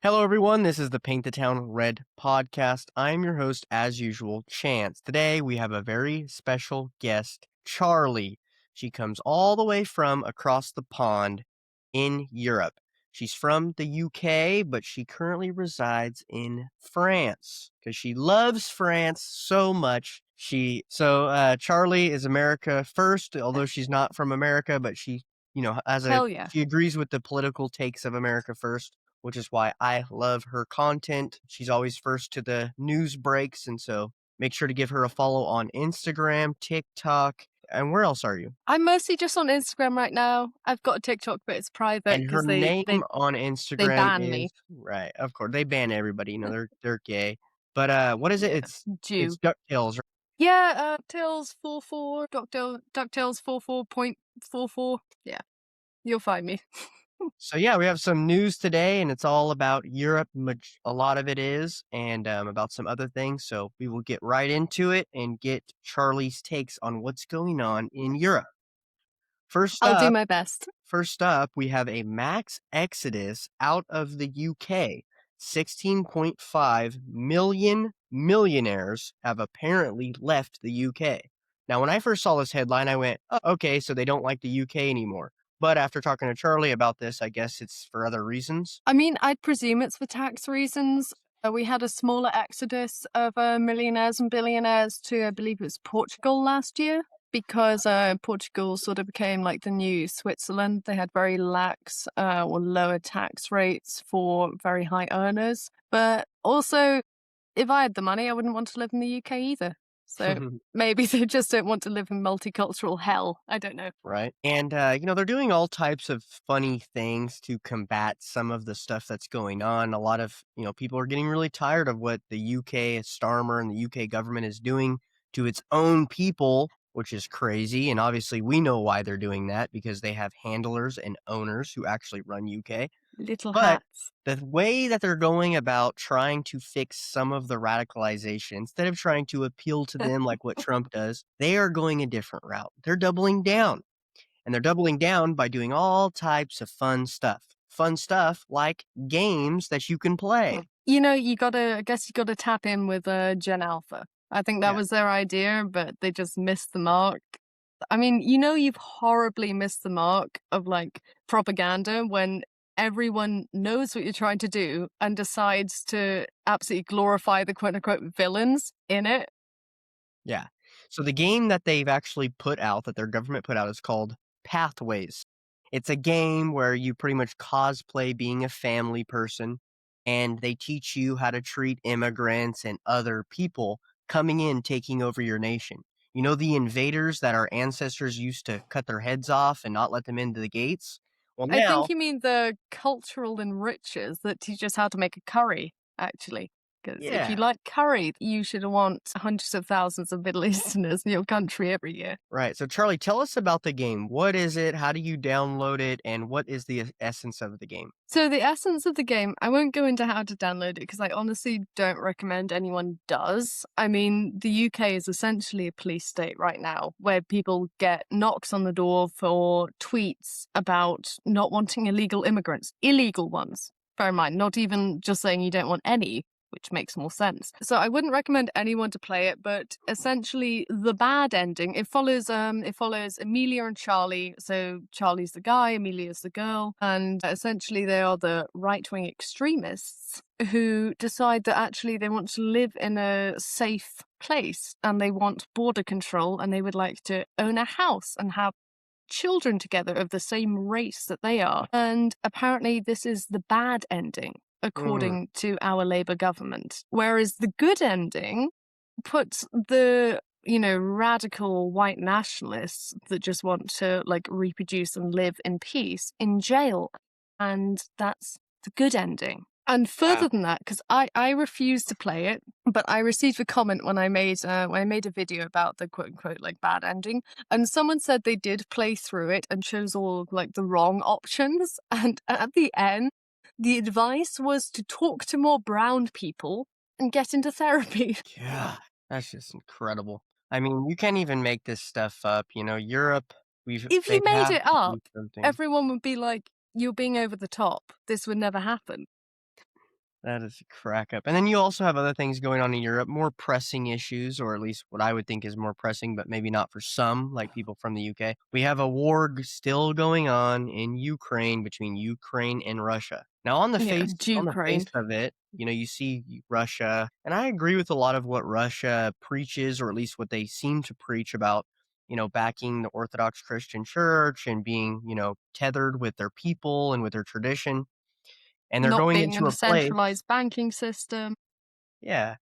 Hello, everyone. This is the Paint the Town Red podcast. I'm your host, as usual, Chance. Today, we have a very special guest, Charlie. She comes all the way from across the pond in Europe. She's from the UK, but she currently resides in France because she loves France so much. Charlie is America first, although she's not from America, but Hell yeah. she agrees with the political takes of America first, which is why I love her content. She's always first to the news breaks, and so make sure to give her a follow on Instagram, TikTok, and where else are you? I'm mostly just on Instagram right now. I've got a TikTok, but it's private And her because they name they on they Instagram ban me. is right, of course, they ban everybody, they're gay. But, what is it? Yeah, It's Jew. DuckTales, right? Yeah, Tails 44, DuckTales 44.44. Yeah, you'll find me. So, yeah, we have some news today, and it's all about Europe, a lot of it is, and, about some other things, so we will get right into it and get Charlie's takes on what's going on in Europe. First I'll do up my best. First up, we have a max exodus out of the UK. 16.5 million millionaires have apparently left the UK. Now, when I first saw this headline, I went, oh, okay, so they don't like the UK anymore. But after talking to Charlie about this, I guess it's for other reasons. I mean, I'd presume it's for tax reasons. We had a smaller exodus of millionaires and billionaires to, I believe it was Portugal last year, because Portugal sort of became like the new Switzerland. They had very lax or lower tax rates for very high earners. But also, if I had the money, I wouldn't want to live in the UK either. So maybe they just don't want to live in multicultural hell. I don't know. Right. And, they're doing all types of funny things to combat some of the stuff that's going on. A lot of, people are getting really tired of what the UK Starmer and the UK government is doing to its own people, which is crazy. And obviously, we know why they're doing that because they have handlers and owners who actually run UK. Little But hats. the way that they're going about trying to fix some of the radicalization, instead of trying to appeal to them like what Trump does, they are going a different route. They're doubling down. And they're doubling down by doing all types of fun stuff. Fun stuff like games that you can play. I guess you gotta tap in with Gen Alpha. I think that Yeah. was their idea, but they just missed the mark. I mean, you've horribly missed the mark of like propaganda when everyone knows what you're trying to do and decides to absolutely glorify the quote unquote villains in it. Yeah. So the game that they've actually put out, that their government put out, is called Pathways. It's a game where you pretty much cosplay being a family person, and they teach you how to treat immigrants and other people coming in, taking over your nation. You know, the invaders that our ancestors used to cut their heads off and not let them into the gates? Well, I think now, you mean the cultural enrichers that teach us how to make a curry, actually. Because if you yeah. like curry, you should want hundreds of thousands of Middle Easterners in your country every year. Right. So, Charlie, tell us about the game. What is it? How do you download it? And what is the essence of the game? So the essence of the game, I won't go into how to download it because I honestly don't recommend anyone does. I mean, the UK is essentially a police state right now where people get knocks on the door for tweets about not wanting illegal immigrants, illegal ones. Bear in mind, not even just saying you don't want any, which makes more sense. So I wouldn't recommend anyone to play it, but essentially the bad ending, it follows Amelia and Charlie. So Charlie's the guy, Amelia's the girl, and essentially they are the right-wing extremists who decide that actually they want to live in a safe place and they want border control and they would like to own a house and have children together of the same race that they are. And apparently, this is the bad ending, Mm, according to our Labour government. Whereas the good ending puts the radical white nationalists that just want to like reproduce and live in peace in jail. And that's the good ending. And wow. further than that, because I refused to play it, but I received a comment when I made a video about the quote unquote like bad ending, and someone said they did play through it and chose all of, like the wrong options. And at the end, the advice was to talk to more brown people and get into therapy. God, that's just incredible. I mean, you can't even make this stuff up. Europe, If they you made have it to up, do something. everyone would be like, "You're being over the top. This would never happen." That is a crack up. And then you also have other things going on in Europe, more pressing issues, or at least what I would think is more pressing, but maybe not for some, like people from the UK. We have a war still going on in Ukraine between Ukraine and Russia. Now, Yeah, on the face Ukraine. of it, you see Russia, and I agree with a lot of what Russia preaches, or at least what they seem to preach about. Backing the Orthodox Christian Church and being, tethered with their people and with their tradition. And they're Not going being in into a a place. centralized banking system. Yeah.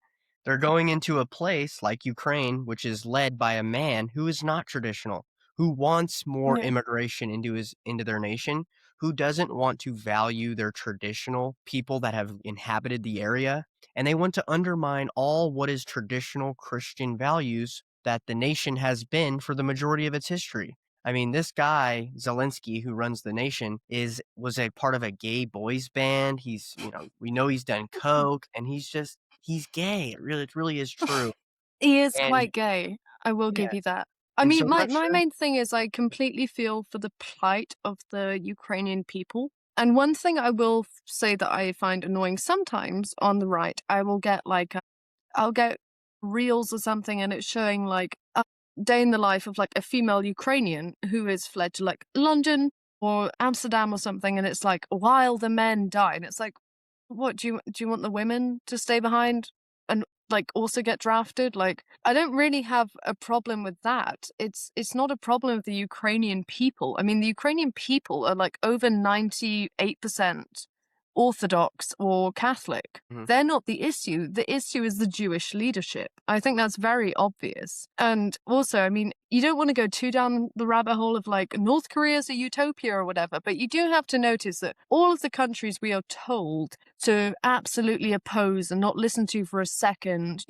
They're going into a place like Ukraine, which is led by a man who is not traditional, who wants more Yeah. immigration into their nation, who doesn't want to value their traditional people that have inhabited the area, and they want to undermine all what is traditional Christian values that the nation has been for the majority of its history. I mean, this guy, Zelensky, who runs the nation, was a part of a gay boys band. We know he's done coke, and he's gay. It really is true. He is And quite gay, I will yeah, give you that. I and mean, so my Russia. main thing is I completely feel for the plight of the Ukrainian people. And one thing I will say that I find annoying sometimes on the right, I will get I'll get reels or something and it's showing like a day in the life of like a female Ukrainian who has fled to like London or Amsterdam or something, and it's like while the men die, and it's like, what do you want the women to stay behind and like also get drafted? Like, I don't really have a problem with that. It's not a problem of the Ukrainian people. I mean, the Ukrainian people are like over 98% Orthodox or Catholic. Mhm. They're not the issue. The issue is the Jewish leadership. I think that's very obvious. And also, I mean, you don't want to go too down the rabbit hole of like North Korea's a utopia or whatever, but you do have to notice that all of the countries we are told to absolutely oppose and not listen to for a second,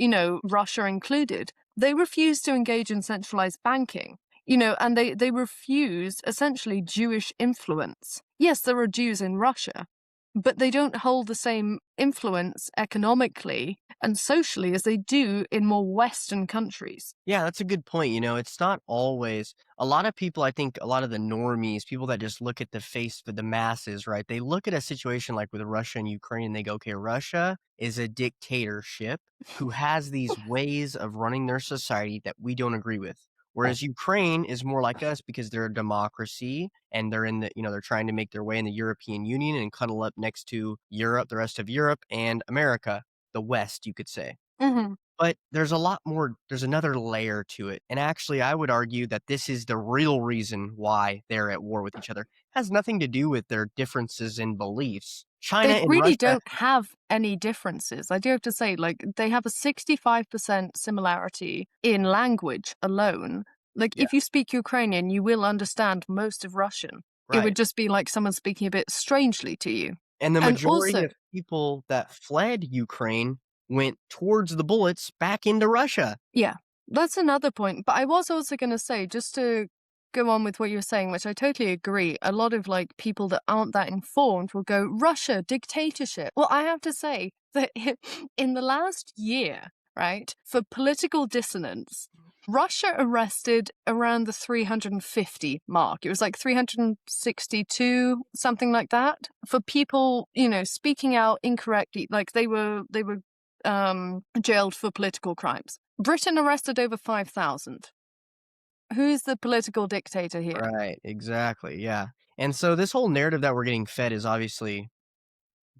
Russia included, they refuse to engage in centralized banking. And they refuse essentially Jewish influence. Yes, there are Jews in Russia, but they don't hold the same influence economically and socially as they do in more Western countries. Yeah, that's a good point. It's not always a lot of people. I think a lot of the normies, people that just look at the face of the masses, right? They look at a situation like with Russia and Ukraine and they go, okay, Russia is a dictatorship who has these ways of running their society that we don't agree with. Whereas Ukraine is more like us because they're a democracy and they're trying to make their way in the European Union and cuddle up next to Europe, the rest of Europe and America, the West, you could say. Hmm. But there's another layer to it, and actually, I would argue that this is the real reason why they're at war with each other. It has nothing to do with their differences in beliefs. China They and really Russia. don't have any differences. I do have to say, like, they have a 65% similarity in language alone. Like, Yeah, if you speak Ukrainian, you will understand most of Russian. It right, would just be like someone speaking a bit strangely to you. and the And majority also, of people that fled Ukraine went towards the bullets back into Russia. yeah, that's another point. But I was also going to say, just to go on with what you were saying, which I totally agree, a lot of like people that aren't that informed will go, Russia, dictatorship. Well, I have to say that in the last year, right, for political dissonance, Russia arrested around the 350 mark. It was like 362, something like that, for people, speaking out incorrectly. Like they were jailed for political crimes. Britain arrested over 5,000. Who's the political dictator here? Right, exactly, yeah, and so this whole narrative that we're getting fed is obviously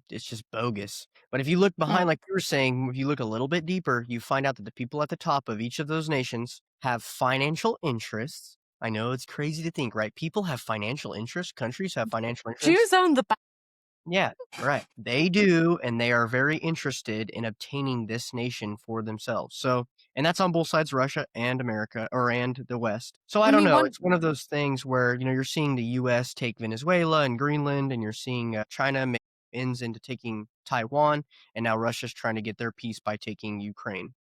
it's just bogus. But if you look Mm. behind, like you were saying, if you look a little bit deeper, you find out that the people at the top of each of those nations have financial interests. I know it's crazy to think, right? People have financial interests, countries have financial interests. Jews own the bank. Yeah, right. They do, and they are very interested in obtaining this nation for themselves. So, and that's on both sides, Russia and America, and the West. So I I don't mean, know. one It's one of those things where you're seeing the U.S. take Venezuela and Greenland, and you're seeing China make ends into taking Taiwan, and now Russia's trying to get their piece by taking Ukraine.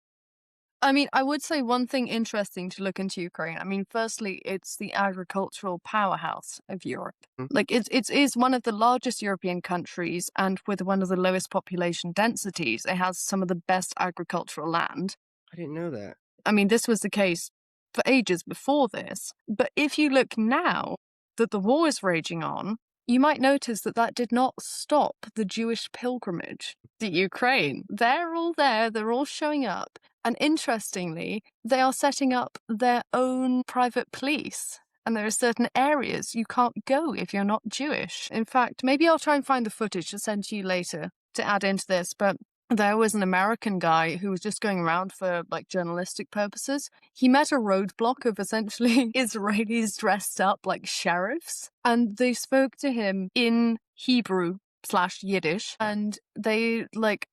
I mean, I would say one thing interesting to look into Ukraine. I mean, firstly, it's the agricultural powerhouse of Europe. Hmm, Like it is one of the largest European countries, and with one of the lowest population densities, it has some of the best agricultural land. I didn't know that. I mean, this was the case for ages before this. But if you look now that the war is raging on, you might notice that that did not stop the Jewish pilgrimage to Ukraine. They're all there, they're all showing up. And interestingly, they are setting up their own private police. And there are certain areas you can't go if you're not Jewish. In fact, maybe I'll try and find the footage to send to you later to add into this, but there was an American guy who was just going around for like journalistic purposes. He met a roadblock of essentially Israelis dressed up like sheriffs, and they spoke to him in Hebrew / Yiddish, and they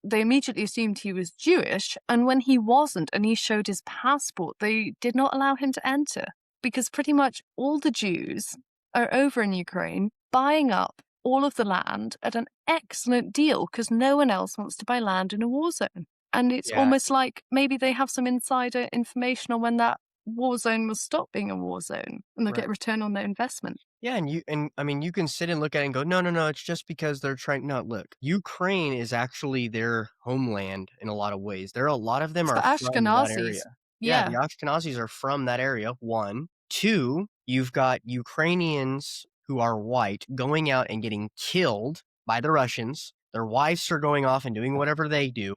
immediately assumed he was Jewish, and when he wasn't and he showed his passport, they did not allow him to enter because pretty much all the Jews are over in Ukraine buying up all of the land at an excellent deal because no one else wants to buy land in a war zone. And it's Yeah. almost like maybe they have some insider information on when that war zone will stop being a war zone and they'll Right. get return on their investment. Yeah, and I mean, you can sit and look at it and go, no, no, no, it's just because they're trying. No, look, Ukraine is actually their homeland in a lot of ways. There are a lot of them It's the are from that area. Ashkenazis. Yeah, the Yeah. Ashkenazis are from that area. One, two, you've got Ukrainians who are white going out and getting killed by the Russians. Their wives are going off and doing whatever they do.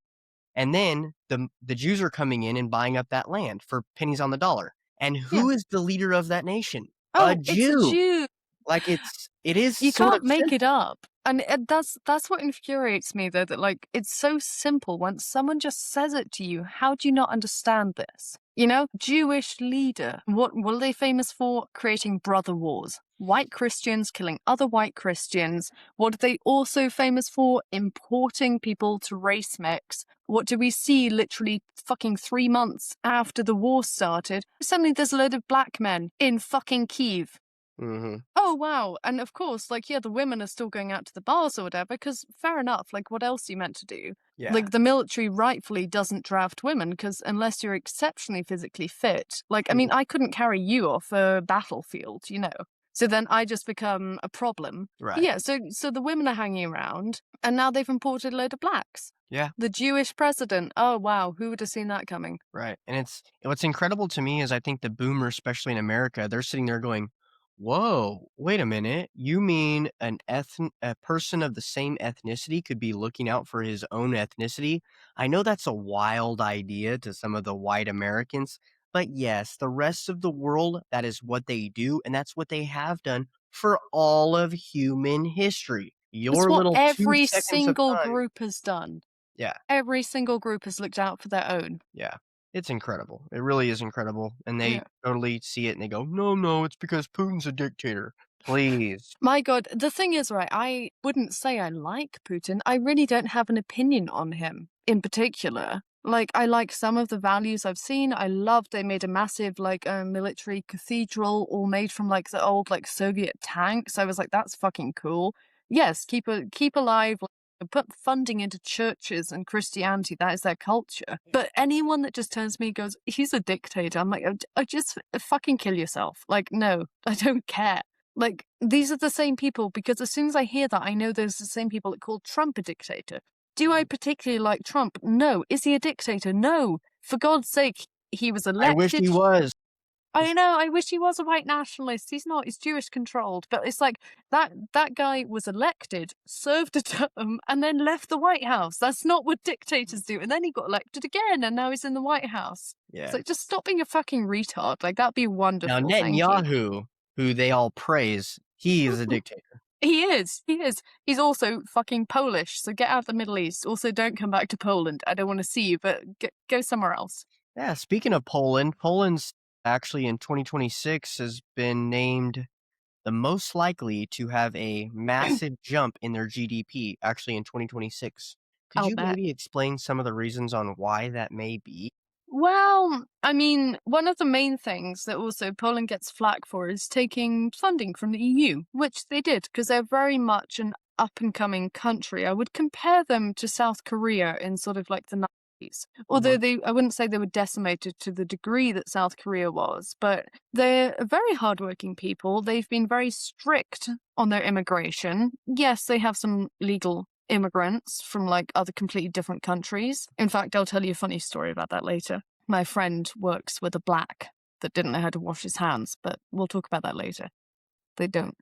And then the Jews are coming in and buying up that land for pennies on the dollar. And Yeah. who is the leader of that nation? Oh, A it's a Jew. Jew. Like it is You sort of can't make it simple. up. And that's what infuriates me though, that like it's so simple when someone just says it to you. How do you not understand this? You know, Jewish leader. What are they famous for? Creating brother wars. White Christians killing other white Christians. What are they also famous for? Importing people to race mix. What do we see literally fucking 3 months after the war started? Suddenly there's a load of black men in fucking Kyiv. Mm-hmm. Oh, wow. And of course, like, yeah, the women are still going out to the bars or whatever, because fair enough, like, what else are you meant to do? Yeah. Like, the military rightfully doesn't draft women, because unless you're exceptionally physically fit, like, I mean, I couldn't carry you off a battlefield, you know? So then I just become a problem. Right. Yeah, so the women are hanging around, and now they've imported a load of blacks. Yeah. The Jewish president. Oh, wow. Who would have seen that coming? Right. And what's incredible to me is I think the boomers, especially in America, they're sitting there going, "Whoa, wait a minute. You mean a person of the same ethnicity could be looking out for his own ethnicity?" I know that's a wild idea to some of the white Americans, but yes, the rest of the world, that is what they do, and that's what they have done for all of human history. It's Your what little 2 every seconds of single time. group has done. Yeah. Every single group has looked out for their own. Yeah. It's incredible. It really is incredible. And they Yeah. totally see it and they go, "No, no, it's because Putin's a dictator." Please. My God, the thing is, right, I wouldn't say I like Putin. I really don't have an opinion on him in particular. Like, I like some of the values I've seen. I loved they made a massive, like, military cathedral all made from, like, the old, like, Soviet tanks. I was like, that's fucking cool. Yes, keep alive, like, put funding into churches and Christianity. That is their culture. But anyone that just turns to me and goes, he's a dictator, I'm like, I just fucking kill yourself. Like, no, I don't care. Like, these are the same people, because as soon as I hear that, I know those are the same people that call Trump a dictator. Do I particularly like Trump? No. Is he a dictator? No. For God's sake, he was elected. I wish he was. I know, I wish he was a white nationalist. He's not, he's Jewish controlled. But it's like that guy was elected, served a term, and then left the White House. That's not what dictators do. And then he got elected again, and now he's in the White House. Yeah. So just stop being a fucking retard. Like, that'd be wonderful. Now Thank you. Netanyahu, who they all praise, he is a dictator. He is. He is. He's also fucking Polish. So get out of the Middle East. Also, don't come back to Poland. I don't want to see you, but go somewhere else. Yeah, speaking of Poland, Poland's actually in 2026 has been named the most likely to have a massive jump in their GDP, actually in 2026. Could I'll you bet. maybe explain some of the reasons on why that may be? Well, I mean, one of the main things that also Poland gets flack for is taking funding from the EU, which they did because they're very much an up and coming country. I would compare them to South Korea in sort of like the 90s. Although I wouldn't say they were decimated to the degree that South Korea was, but they're very hardworking people. They've been very strict on their immigration. Yes, they have some legal immigrants from like other completely different countries. In fact, I'll tell you a funny story about that later. My friend works with a black that didn't know how to wash his hands, but we'll talk about that later. They don't.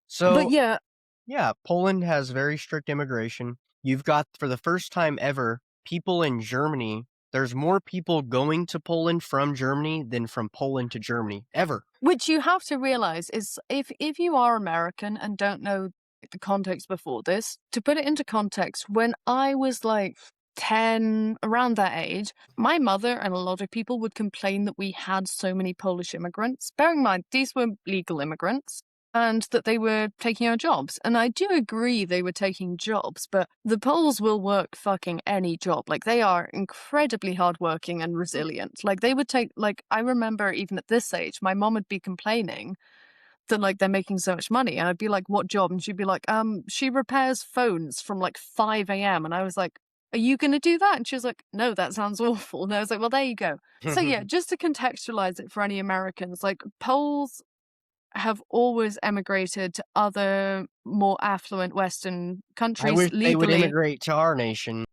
So, yeah, yeah, Poland has very strict immigration. You've got, for the first time ever, people in Germany. There's more people going to Poland from Germany than from Poland to Germany ever. which you have to realize is if you are American and don't know the context before this, to put it into context, when I was like 10, around that age, my mother and a lot of people would complain that we had so many Polish immigrants. Bearing in mind, these were legal immigrants and that they were taking our jobs. And I do agree they were taking jobs, but the Poles will work fucking any job. Like, they are incredibly hardworking and resilient. Like, they would take, like, I remember even at this age, my mom would be complaining that, like, they're making so much money. And I'd be like, what job? And she'd be like, she repairs phones from like 5 a.m. And I was like, are you going to do that? And she was like, no, that sounds awful. And I was like, well, there you go. So yeah, just to contextualize it for any Americans, like, Poles have always emigrated to other more affluent Western I countries wish they would legally. immigrate to our nation.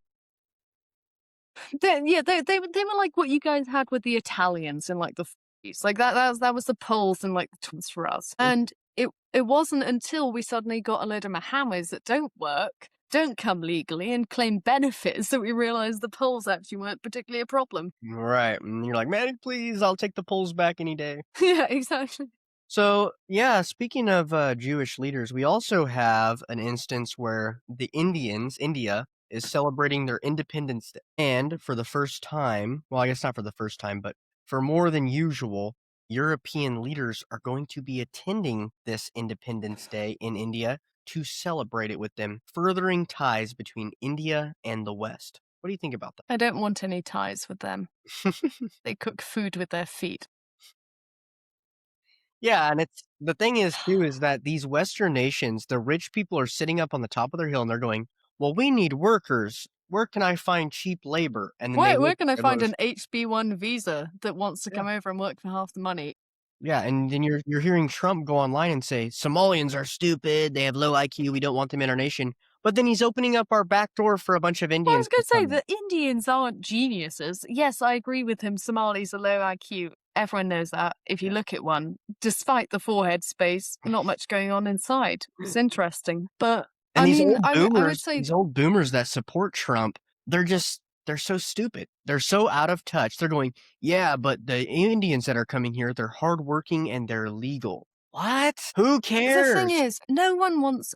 They were like what you guys had with the Italians in like the 40s. Like that was the Poles and like the twins for us. And it wasn't until we suddenly got a load of Mohammeds that don't work, don't come legally, and claim benefits that we realized the Poles actually weren't particularly a problem. Right. And you're like, man, please, I'll take the Poles back any day. Yeah, exactly. So, yeah, speaking of Jewish leaders, we also have an instance where the Indians, India, is celebrating their Independence Day. And for the first time, well, I guess not for the first time, but for more than usual, European leaders are going to be attending this Independence Day in India to celebrate it with them, furthering ties between India and the West. What do you think about I don't want any ties with them. that? They cook food with their feet. Yeah, and it's the thing is too is that these Western nations, the rich people are sitting up on the top of their hill and they're going, "Well, we need workers. Where can I find cheap labor?" And then they Where look can I at find those, an HB1 visa that wants to yeah, come over and work for half the money? yeah, and then you're hearing Trump go online and say Somalians are stupid. They have low IQ. We don't want them in our nation. But then he's opening up our back door for a bunch of Well, I Indians was going to to say come in. the Indians aren't geniuses. Yes, I agree with him. Somalis are low IQ. Everyone knows that. If you Yeah. look at one, despite the forehead space, not much going on inside. It's interesting. But And I these mean, old I would boomers, say, these old boomers that support Trump, they're so stupid. They're so out of touch. They're going, yeah, but the Indians that are coming here, they're hardworking and they're legal. What? Who the thing cares? is, no one wants,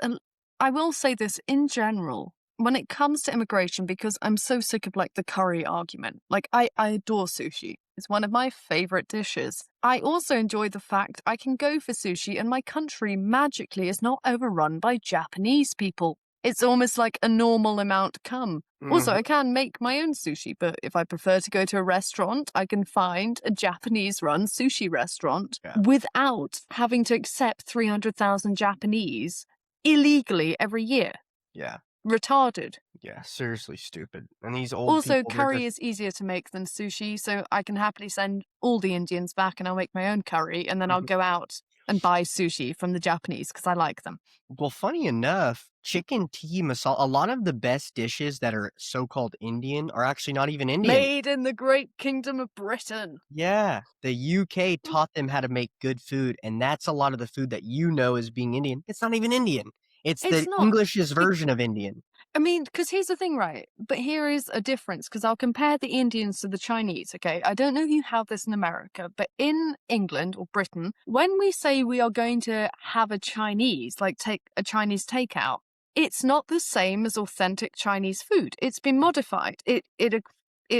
I will say this in general, when it comes to immigration, because I'm so sick of like the curry argument. Like, I adore sushi. It's one of my favorite dishes. I also enjoy the fact I can go for sushi and my country magically is not overrun by Japanese people. It's almost like a normal amount come. Also, Mhm. I can make my own sushi, but if I prefer to go to a restaurant, I can find a Japanese run sushi restaurant Yeah, without having to accept 300,000 Japanese illegally every year. yeah, Retarded. yeah. Seriously stupid. And these old Also, people, they're curry just is easier to make than sushi, so I can happily send all the Indians back and I'll make my own curry and then I'll Mhm. go out and buy sushi from the Japanese because I like them. Well, funny enough, chicken tikka masala, a lot of the best dishes that are so-called Indian are actually not even Indian. Made in the great kingdom of Britain. Yeah, the UK taught them how to make good food, and that's a lot of the food that you know as being Indian. It's not even Indian. It's It's the not. English's version of Indian. I mean, because here's the thing, right? But here is a difference, because I'll compare the Indians to the Chinese, okay? I don't know if you have this in America, but in England or Britain, when we say we are going to have a Chinese, like take a Chinese takeout, it's not the same as authentic Chinese food. It's been modified. It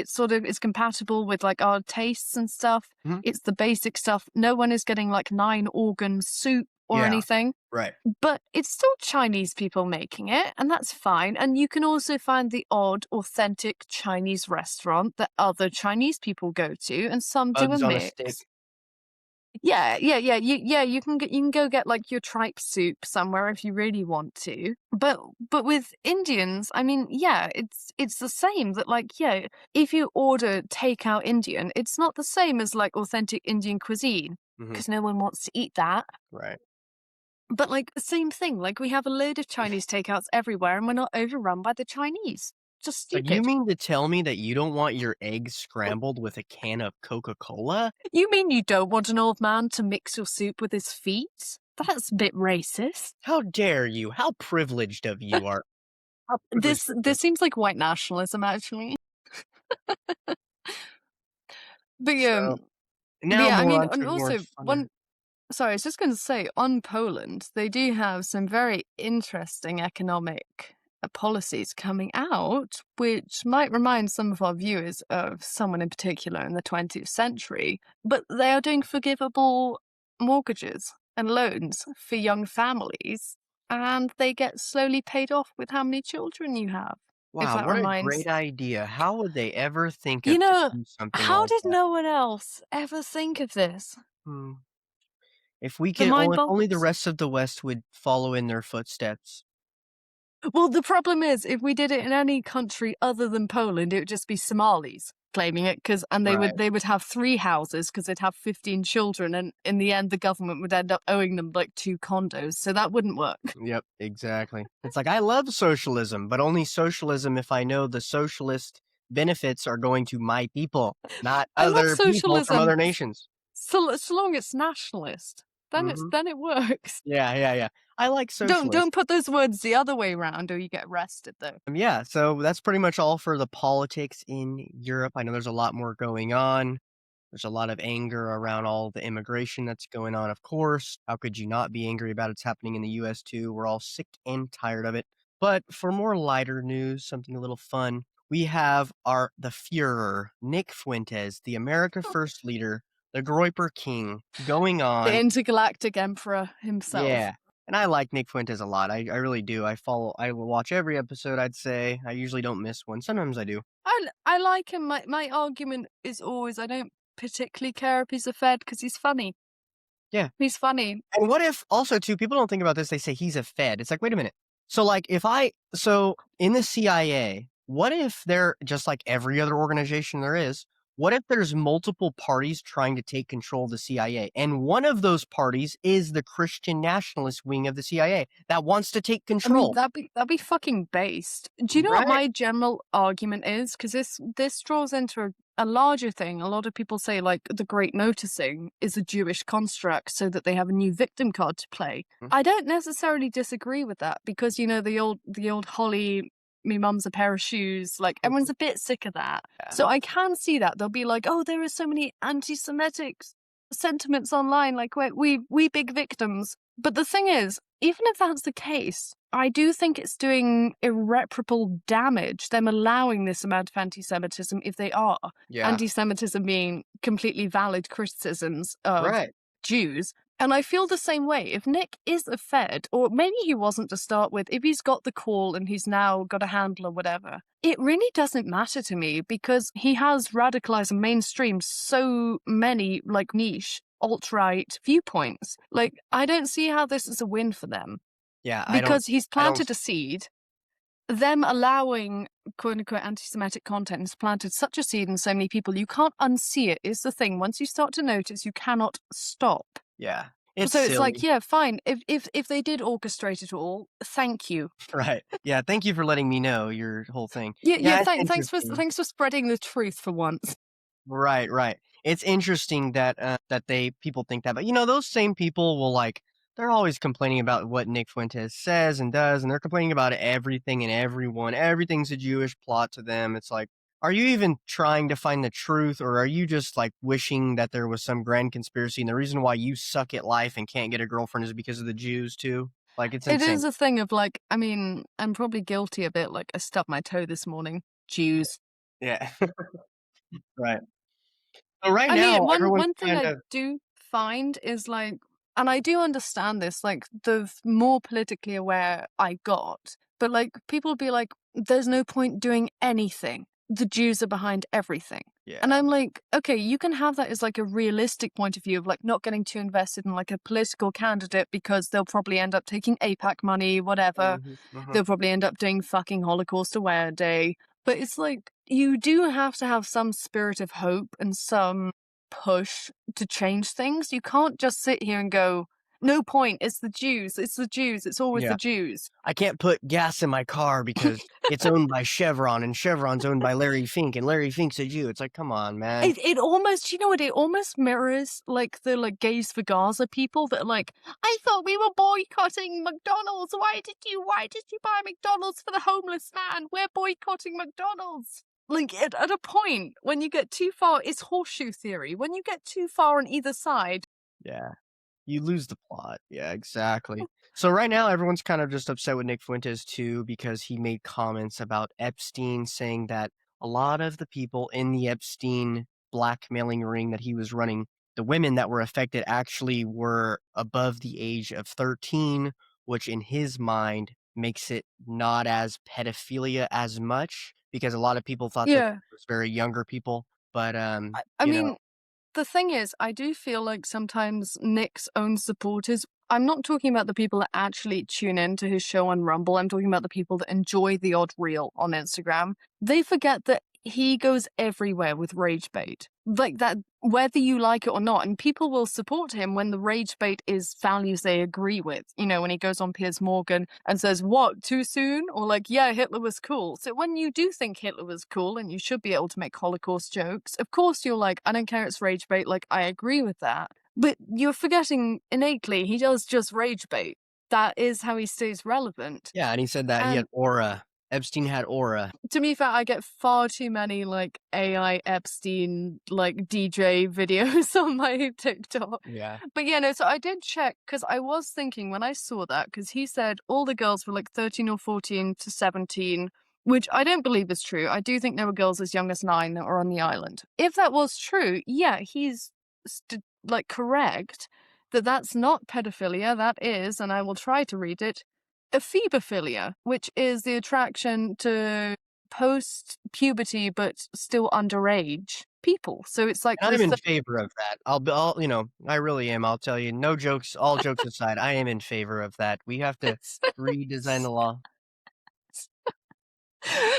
sort of is compatible with like our tastes and stuff. Mhm. It's the basic stuff. No one is getting like 9 organ soup or Yeah, anything. right. But it's still Chinese people making it, and that's fine. And you can also find the odd, authentic Chinese restaurant that other Chinese people go to, and some do a Bugs on a stick. mix. Yeah. You can go get like your tripe soup somewhere if you really want to. But with Indians, I mean, yeah, it's the same. That like, yeah, if you order takeout Indian, it's not the same as like authentic Indian cuisine Mhm. because no one wants to eat that. Right. But, like, the same thing, like, we have a load of Chinese takeouts everywhere, and we're not overrun by the Chinese. Just So you stupid. mean to tell me that you don't want your eggs scrambled with a can of Coca-Cola? You mean you don't want an old man to mix your soup with his feet? That's a bit racist. How dare you? How privileged of you are. How privileged of you. This seems like white nationalism, actually. But yeah, So but now yeah, I more mean, onto and more also funner. one. Sorry, I was just going to say on Poland, they do have some very interesting economic policies coming out, which might remind some of our viewers of someone in particular in the 20th century. But they are doing forgivable mortgages and loans for young families, and they get slowly paid off with how many children you have. If Wow, that what a reminds, great idea. How would they ever think you of to know, do something how like did that? no one else ever think of this? Hmm. If we The could mind only if only the boggles. rest of the West would follow in their footsteps. Well, the problem is, if we did it in any country other than Poland, it would just be Somalis claiming it, and Right. they would have 3 houses because they'd have 15 children, and in the end, the government would end up owing them like 2 condos, so that wouldn't work. Yep, exactly. It's like I love socialism, but only socialism if I know the socialist benefits are going to my people, not I love other people from socialism other nations. so long it's nationalist, Mhm. then it works. Yeah, yeah, yeah. I like socialist. Don't put those words the other way around or you get arrested though. Yeah, so that's pretty much all for the politics in Europe. I know there's a lot more going on. There's a lot of anger around all the immigration that's going on, of course. How could you not be angry about it's happening in the US too? We're all sick and tired of it. But for more lighter news, something a little fun, we have the Führer, Nick Fuentes, the America First leader, the Groiper King, going The on. intergalactic emperor himself. Yeah. And I like Nick Fuentes a lot. I really do. I will watch every episode, I'd say. I usually don't miss one. Sometimes I do. I like him. My argument is always I don't particularly care if he's a Fed because he's funny. Yeah. He's funny. And what if also too, people don't think about this, they say he's a Fed. It's like, wait a minute. So like so in the CIA, what if they're just like every other organization there is? What if there's multiple parties trying to take control of the CIA? And one of those parties is the Christian nationalist wing of the CIA that wants to take I mean, control. that'd be fucking based. Do you know what Right? my general argument is? Because this draws into a larger thing. A lot of people say like the Great Noticing is a Jewish construct so that they have a new victim card to play. Mm. I don't necessarily disagree with that because you know the old Holly. Me mum's a pair of shoes. Like everyone's a bit sick of that. Yeah. So I can see that they'll be like, oh, there are so many anti-Semitic sentiments online. Like we big victims. But the thing is, even if that's the case, I do think it's doing irreparable damage, them allowing this amount of anti-Semitism if they are. Yeah. Anti-Semitism being completely valid criticisms of Right. Jews. And I feel the same way. If Nick is a Fed, or maybe he wasn't to start with, if he's got the call and he's now got a handle or whatever, it really doesn't matter to me because he has radicalized and mainstreamed so many like niche alt-right viewpoints. Like, I don't see how this is a win for them Yeah. because he's I don't planted a seed. Them allowing quote unquote anti-Semitic content has planted such a seed in so many people. You can't unsee it, is the thing. Once you start to notice, you cannot stop. yeah. It's So it's silly. like, yeah, fine. If they did orchestrate it all, thank you. Right. Yeah. Thank you for letting me know your whole thing. Yeah. It's Thanks interesting. for spreading the truth for once. Right, right. It's interesting that that people think that, but those same people will they're always complaining about what Nick Fuentes says and does, and they're complaining about everything and everyone. Everything's a Jewish plot to them. It's like, are you even trying to find the truth, or are you just like wishing that there was some grand conspiracy and the reason why you suck at life and can't get a girlfriend is because of the Jews too? Like it's It insane. is a thing of like, I mean, I'm probably guilty a bit. Like, I stubbed my toe this morning. Jews. Yeah. Right. So right I now mean, everyone's one thing kind I of do find is like, and I do understand this, like the more politically aware I got, but like people be like, there's no point doing anything. The Jews are behind everything. And yeah. I'm like, okay, you can have that as like a realistic point of view of like not getting too invested in like a political candidate because they'll probably end up taking APAC money, whatever. Mhm, mhm. They'll probably end up doing fucking Holocaust Aware Day. But it's like, you do have to have some spirit of hope and some push to change things. You can't just sit here and go, No point. It's the Jews. It's the Jews. It's always Yeah. the Jews. I can't put gas in my car because it's owned by Chevron, and Chevron's owned by Larry Fink, and Larry Fink's a Jew. It's like, come on, man. It almost, you know what? It almost mirrors like the like Gays for Gaza people that are like, I thought we were boycotting McDonald's. Why did you buy McDonald's for the homeless man? We're boycotting McDonald's. Like at a point when you get too far, it's horseshoe theory. When you get too far on either side, Yeah. You lose the plot. Yeah, exactly. So right now, everyone's kind of just upset with Nick Fuentes too because he made comments about Epstein, saying that a lot of the people in the Epstein blackmailing ring that he was running, the women that were affected actually were above the age of 13, which in his mind makes it not as pedophilia as much because a lot of people thought that yeah. it was very younger people. But I you know, mean, the thing is, I do feel like sometimes Nick's own supporters, I'm not talking about the people that actually tune in to his show on Rumble, I'm talking about the people that enjoy the odd reel on Instagram. They forget that he goes everywhere with rage bait. Like that, whether you like it or not, and people will support him when the rage bait is values they agree with. You know, when he goes on Piers Morgan and says, what, too soon? Or like, yeah, Hitler was cool. So when you do think Hitler was cool and you should be able to make Holocaust jokes, of course you're like, I don't care, it's rage bait, like, I agree with that. But you're forgetting innately, he does just rage bait. That is how he stays relevant. yeah, and he said that he had And aura. Epstein had aura. to be fair, I get far too many like AI Epstein like DJ videos on my TikTok. Yeah. But yeah, no, so I did check because I was thinking when I saw that, because he said all the girls were like 13 or 14 to 17, which I don't believe is true. I do think there were girls as young as 9 that were on the island. If that was true, yeah, he's like correct that that's not pedophilia. That is, and I will try to read it, ephebophilia, which is the attraction to post-puberty but still underage people. So it's like And the I'm in favor of that. I'll, I really am. I'll tell you, no jokes, all jokes aside, I am in favor of that. We have to redesign the law.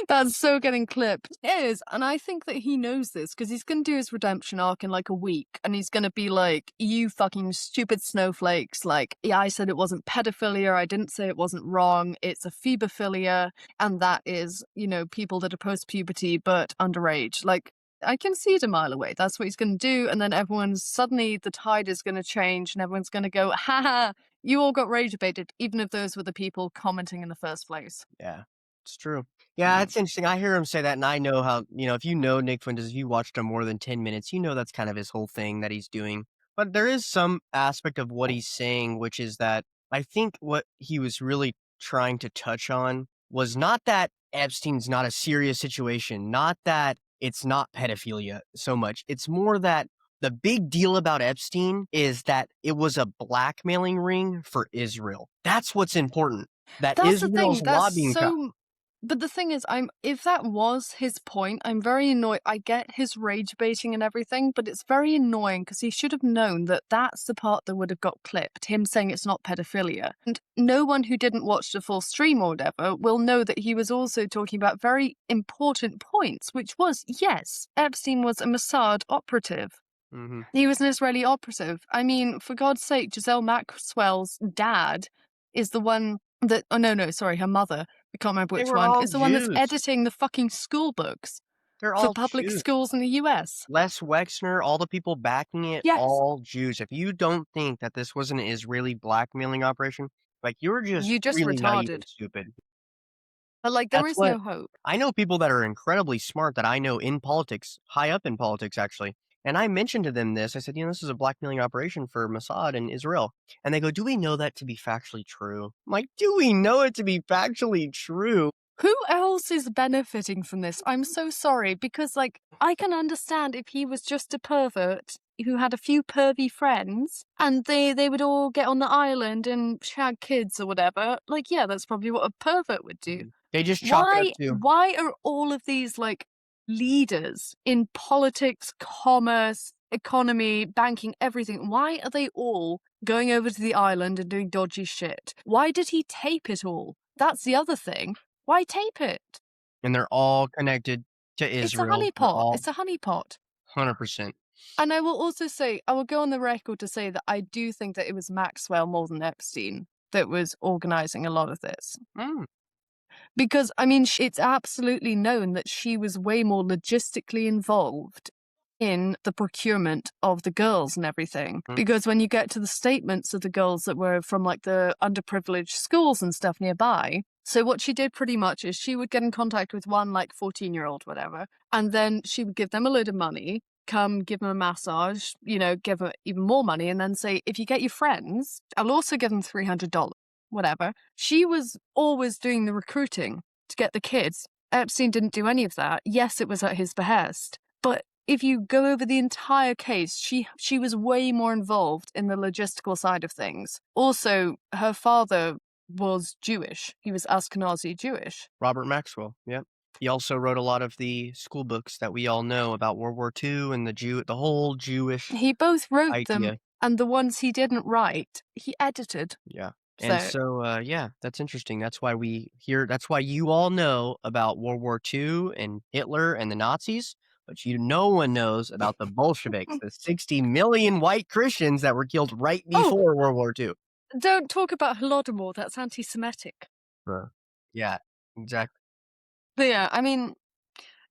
That's so getting clipped. It is, and I think that he knows this because he's going to do his redemption arc in like a week, and he's going to be like, "You fucking stupid snowflakes! Like, yeah, I said it wasn't pedophilia. I didn't say it wasn't wrong. It's a ephebophilia, and that is, you know, people that are post puberty but underage. Like, I can see it a mile away. That's what he's going to do, and then everyone's suddenly the tide is going to change, and everyone's going to go, ha ha! You all got rage baited, even if those were the people commenting in the first place." Yeah, it's true. Yeah, it's interesting. I hear him say that, and I know how, if you know Nick Fuentes, if you watched him more than 10 minutes, you know that's kind of his whole thing that he's doing. But there is some aspect of what he's saying, which is that I think what he was really trying to touch on was not that Epstein's not a serious situation, not that it's not pedophilia so much. It's more that the big deal about Epstein is that it was a blackmailing ring for Israel. That's what's important. That That's the thing. Israel's That's lobbying. so. But the thing is, if that was his point, I'm very annoyed. I get his rage baiting and everything, but it's very annoying because he should have known that that's the part that would have got clipped. Him saying it's not pedophilia, and no one who didn't watch the full stream or whatever will know that he was also talking about very important points, which was yes, Epstein was a Mossad operative. Mm-hmm. He was an Israeli operative. I mean, for God's sake, Giselle Maxwell's dad is the one that. Oh no, sorry, her mother. I can't remember They which were one. all Is the one that's Jews. editing the fucking school books They're for all public Jews. schools in the US. Les Wexner, all the people backing it, Yes. all Jews. If you don't think that this was an Israeli blackmailing operation, like you're just really naive and retarded. stupid. But like, there That's is what no hope. I know people that are incredibly smart that I know in politics, high up in politics actually. And I mentioned to them this. I said, this is a blackmailing operation for Mossad and Israel. And they go, do we know that to be factually true? I'm like, do we know it to be factually true? Who else is benefiting from this? I'm so sorry, because like I can understand if he was just a pervert who had a few pervy friends and they would all get on the island and shag kids or whatever. Like, yeah, that's probably what a pervert would do. They just chalk it up to. Why are all of these like leaders in politics, commerce, economy, banking, everything, why are they all going over to the island and doing dodgy shit? Why did he tape it all? That's the other thing. Why tape it? And they're all connected to Israel. It's a honeypot. It's a honeypot. 100%. And I will also say, I will go on the record to say that I do think that it was Maxwell more than Epstein that was organizing a lot of this. Mm, Because, I mean, it's absolutely known that she was way more logistically involved in the procurement of the girls and everything. mm. Because when you get to the statements of the girls that were from like the underprivileged schools and stuff nearby, so what she did pretty much is she would get in contact with one like 14-year-old, whatever, and then she would give them a load of money, come give them a massage, give them even more money, and then say, if you get your friends, I'll also give them $300, whatever. She was always doing the recruiting to get the kids. Epstein didn't do any of that. Yes, it was at his behest, but if you go over the entire case, she was way more involved in the logistical side of things. Also, her father was Jewish. He was Ashkenazi Jewish. Robert Maxwell. Yep. He also wrote a lot of the school books that we all know about World War II and the whole Jewish He both wrote them, idea. and the ones he didn't write, he edited. Yeah. And So, so, yeah, that's interesting. That's why you all know about World War II and Hitler and the Nazis, but no one knows about the Bolsheviks, the 60 million white Christians that were killed right oh, before World War II. don't talk about Holodomor. That's anti-Semitic. Yeah, exactly. But yeah, I mean,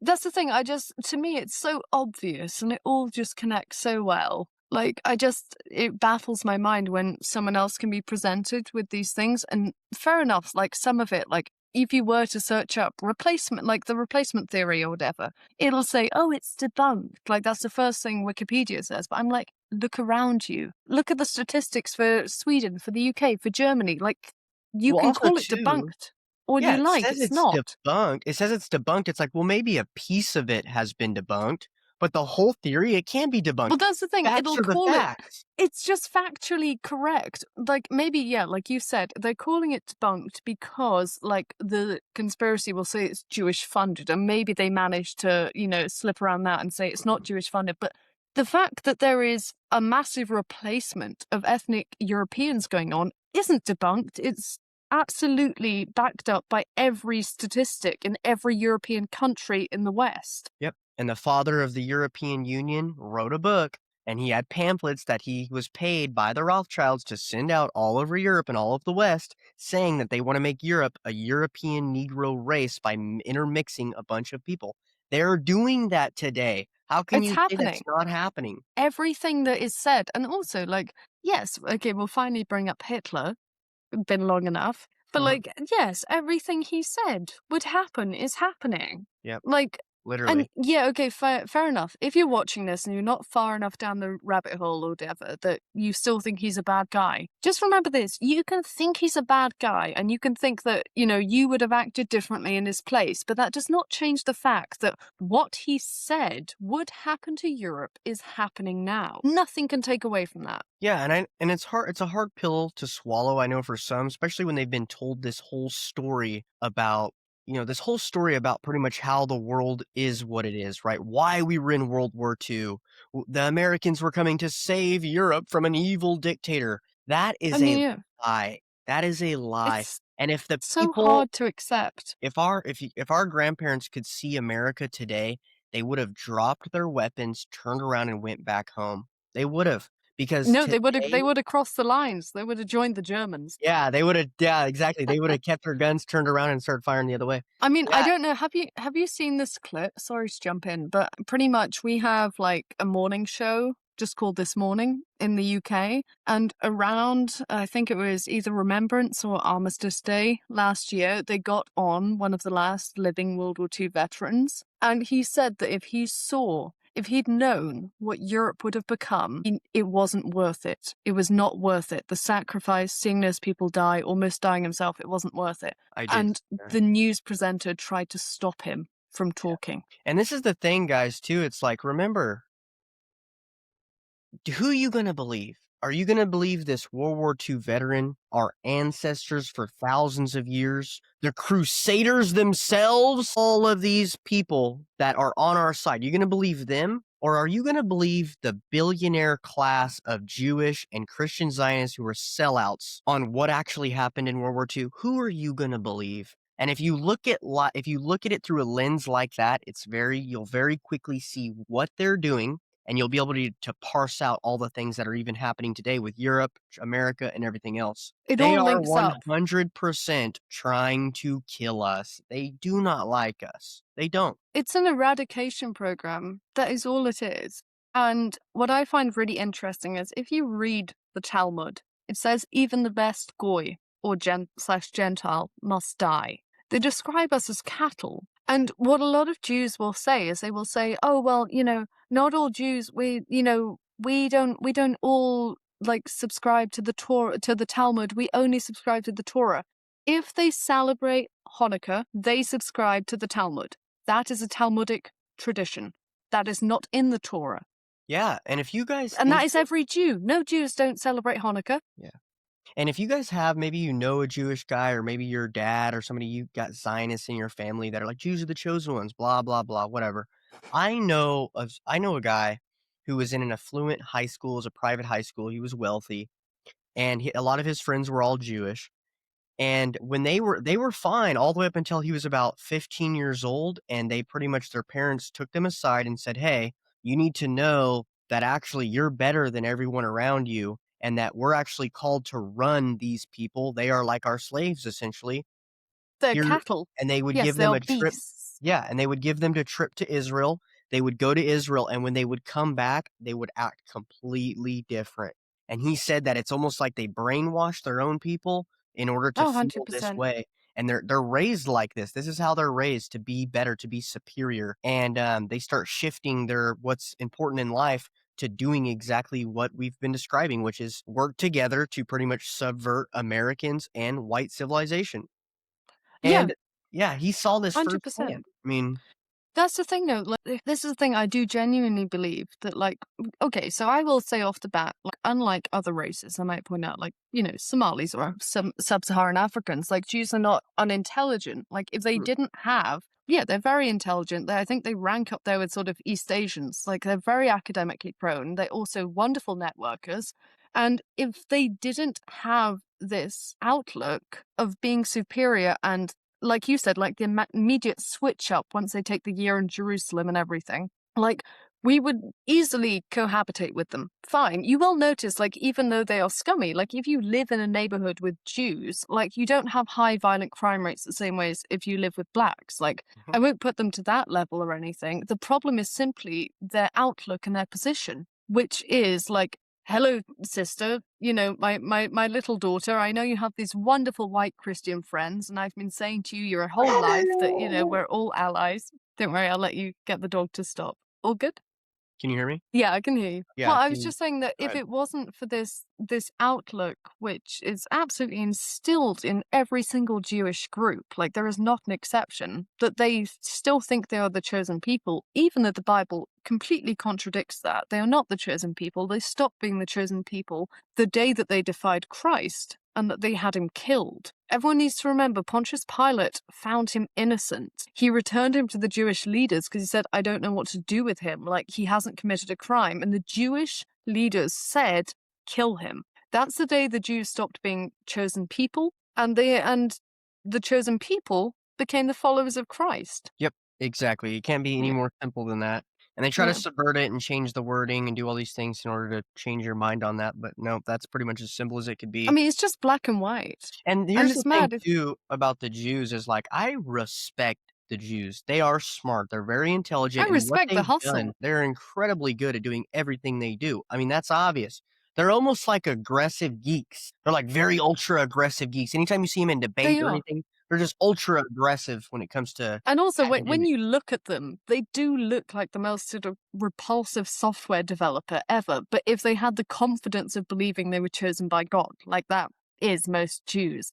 that's the thing. To me, it's so obvious and it all just connects so well. Like, it baffles my mind when someone else can be presented with these things. And fair enough, like some of it, like if you were to search up replacement, like the replacement theory or whatever, it'll say, oh, it's debunked. Like, that's the first thing Wikipedia says. But I'm like, look around you. Look at the statistics for Sweden, for the UK, for Germany. Like, you Well, can also call it too, debunked all yeah, you it like. says It's it's not. debunked. It says it's debunked. It's like, well, maybe a piece of it has been debunked, but the whole theory, it can be debunked. Well, that's the thing. Facts It'll are the call it. facts. It's just factually correct. Like maybe, yeah, like you said, they're calling it debunked because like the conspiracy will say it's Jewish funded, and maybe they managed to, slip around that and say it's not Jewish funded. But the fact that there is a massive replacement of ethnic Europeans going on isn't debunked. It's absolutely backed up by every statistic in every European country in the West. Yep. And the father of the European Union wrote a book, and he had pamphlets that he was paid by the Rothschilds to send out all over Europe and all of the West, saying that they want to make Europe a European Negro race by intermixing a bunch of people. They're doing that today. How can It's you say that's happening. not happening? Everything that is said, and also like, yes, okay, we'll finally bring up Hitler. Been long enough. But Uh-huh. like, yes, everything he said would happen is happening. Yep, Like, and literally. yeah, okay, fair enough. If you're watching this and you're not far enough down the rabbit hole or whatever that you still think he's a bad guy, just remember this. You can think he's a bad guy and you can think that, you would have acted differently in his place, but that does not change the fact that what he said would happen to Europe is happening now. Nothing can take away from that. Yeah, and it's a hard pill to swallow, I know for some, especially when they've been told this whole story about, this whole story about pretty much how the world is what it is, right? Why we were in World War II. The Americans were coming to save Europe from an evil dictator. That I is mean, a yeah, lie. That is a lie. it's And if the so people hard to accept. if our grandparents could see America today, they would have dropped their weapons, turned around and went back home. They would have, because No, they today. would have crossed the lines. They would have joined the Germans. Yeah, exactly. They would've kept their guns turned around and started firing the other way. I mean, I Yeah, don't know. Have you seen this clip? Sorry to jump in, but pretty much we have like a morning show just called This Morning in the UK, and around I think it was either Remembrance or Armistice Day last year, they got on one of the last living World War II veterans, and he said that if he'd known what Europe would have become, it wasn't worth it. It was not worth it. The sacrifice, seeing those people die, almost dying himself, it wasn't worth it. I did. And the news presenter tried to stop him from talking. And this is the thing, guys, too, it's like, remember, who you gonna believe? Are you gonna believe this World War II veteran, our ancestors for thousands of years, the Crusaders themselves, all of these people that are on our side? You gonna believe them? Or are you gonna believe the billionaire class of Jewish and Christian Zionists who are sellouts on what actually happened in World War II? Who are you gonna believe? And if you look at it through a lens like that, you'll very quickly see what they're doing, and you'll be able to parse out all the things that are even happening today with Europe, America, and everything else. It They all are links up. 100% trying to kill us. They do not like us. They don't. It's an eradication program. That is all it is. And what I find really interesting is if you read the Talmud, it says even the best goy or Gentile must die. They describe us as cattle. And what a lot of Jews will say is they will say, oh, well, not all Jews, we don't all like subscribe to the Torah, to the Talmud. We only subscribe to the Torah. If they celebrate Hanukkah, they subscribe to the Talmud. That is a Talmudic tradition. That is not in the Torah. Yeah, and if you guys And think that is every Jew. No Jews don't celebrate Hanukkah. Yeah. And if you guys have maybe you know a Jewish guy or maybe your dad or somebody you got Zionists in your family that are like Jews are the chosen ones, blah blah blah, whatever. I know a guy who was in an affluent high school, it was a private high school. He was wealthy, and a lot of his friends were all Jewish. And when they were fine all the way up until he was about 15 years old, and they pretty much their parents took them aside and said, "Hey, you need to know that actually you're better than everyone around you and that we're actually called to run these people. They are like our slaves essentially." They're Here cattle. and they would Yes, give they them are a trip. beasts. Yeah, and they would give them a trip to Israel. They would go to Israel, and when they would come back, they would act completely different. And he said that it's almost like they brainwash their own people in order to Oh, feel this 100%. way. And they're raised like this. This is how they're raised to be better, to be superior. And they start shifting their what's important in life to doing exactly what we've been describing, which is work together to pretty much subvert Americans and white civilization. Yeah, And yeah, he saw this 100%. firsthand. I mean, That's the thing, though. Like, this is the thing I do genuinely believe that, like, okay, so I will say off the bat, like, unlike other races, I might point out, like, Somalis or some sub-Saharan Africans, like, Jews are not unintelligent. Like, if they mm, didn't have, yeah, they're very intelligent. I think they rank up there with sort of East Asians. Like, they're very academically prone. They're also wonderful networkers. And if they didn't have this outlook of being superior and like you said, like the immediate switch up once they take the year in Jerusalem and everything, like we would easily cohabitate with them. Fine. You will notice, like, even though they are scummy, like if you live in a neighborhood with Jews, like you don't have high violent crime rates the same way as if you live with blacks. Like, mhm. I won't put them to that level or anything. The problem is simply their outlook and their position, which is like, hello, sister, my little daughter, I know you have these wonderful white Christian friends, and I've been saying to you your whole life that, we're all allies. Don't worry, I'll let you get the dog to stop. All good? Can you hear me? Yeah, I can hear you. Well, Yeah, I can was you just saying that go if ahead. it wasn't for this outlook, which is absolutely instilled in every single Jewish group, like there is not an exception, that they still think they are the chosen people, even though the Bible completely contradicts that. They are not the chosen people. They stopped being the chosen people the day that they defied Christ and that they had him killed. Everyone needs to remember Pontius Pilate found him innocent. He returned him to the Jewish leaders because he said, I don't know what to do with him. Like, he hasn't committed a crime. And the Jewish leaders said, kill him. That's the day the Jews stopped being chosen people, and the chosen people became the followers of Christ. Yep, exactly. It can't be any Yeah. more simple than that. And they try to Yeah. subvert it and change the wording and do all these things in order to change your mind on that, but no, that's pretty much as simple as it could I be. mean, it's just black and white. And And here's the it's thing mad if too about the Jews is like I respect the Jews. They are smart. They're very I intelligent and what respect the they've done, hustle. they're incredibly good at doing everything they do. I mean, that's obvious. They're almost like aggressive geeks. They're like very ultra aggressive geeks. Anytime you see them in debate They or are. anything, they're just ultra aggressive when it comes to And also, when academic. you look at them, they do look like the most sort of repulsive software developer ever. But if they had the confidence of believing they were chosen by God, like that is most Jews.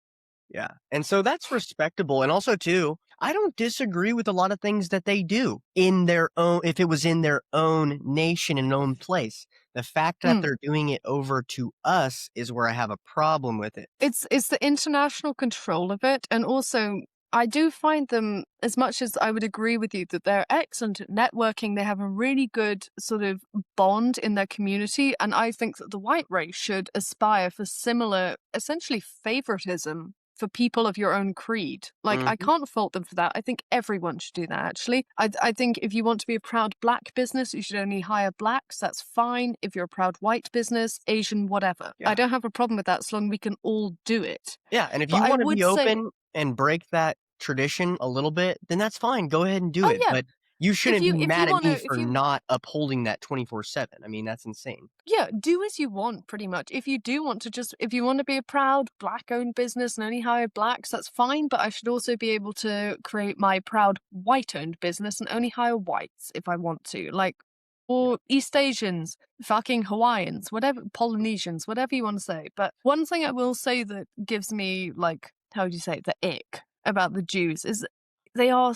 Yeah. And so that's respectable. And also too, I don't disagree with a lot of things that they do in their own if it was in their own nation and own place. The fact that Mm. they're doing it over to us is where I have a problem with it. It's the international control of it, and also I do find them, as much as I would agree with you that they're excellent at networking, they have a really good sort of bond in their community, and I think that the white race should aspire for similar, essentially favoritism for people of your own creed. Like, I Mhm. can't fault them for that. I think everyone should do that, actually. I think if you want to be a proud black business, you should only hire blacks. That's fine. If you're a proud white business, Asian, whatever. I Yeah. don't have a problem with that, as long as we can all do it. Yeah, and if But you I wanna would be say, open and break that tradition a little bit, then that's fine, go ahead and do oh it, yeah, but you shouldn't be if you mad at want me to, for not upholding that 24/7. I mean, that's insane. yeah, do as you want, pretty much. If you do want to if you want to be a proud black owned business and only hire blacks, that's fine. But I should also be able to create my proud white owned business and only hire whites if I want to. Like, Yeah. or East Asians, fucking Hawaiians, whatever, Polynesians, whatever you want to say. But one thing I will say that gives me, like, how do you say it, the ick about the Jews is they are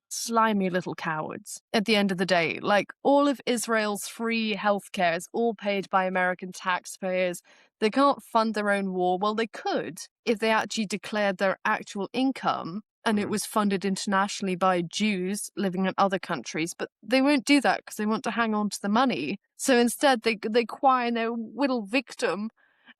slimy little cowards at the end of the day. Like, all of Israel's free healthcare is all paid by American taxpayers. They can't fund their own war. Well, they could if they actually declared their actual income and it Mhm. was funded internationally by Jews living in other countries, but they won't do that because they want to hang on to the money. So instead, they acquire their little victim,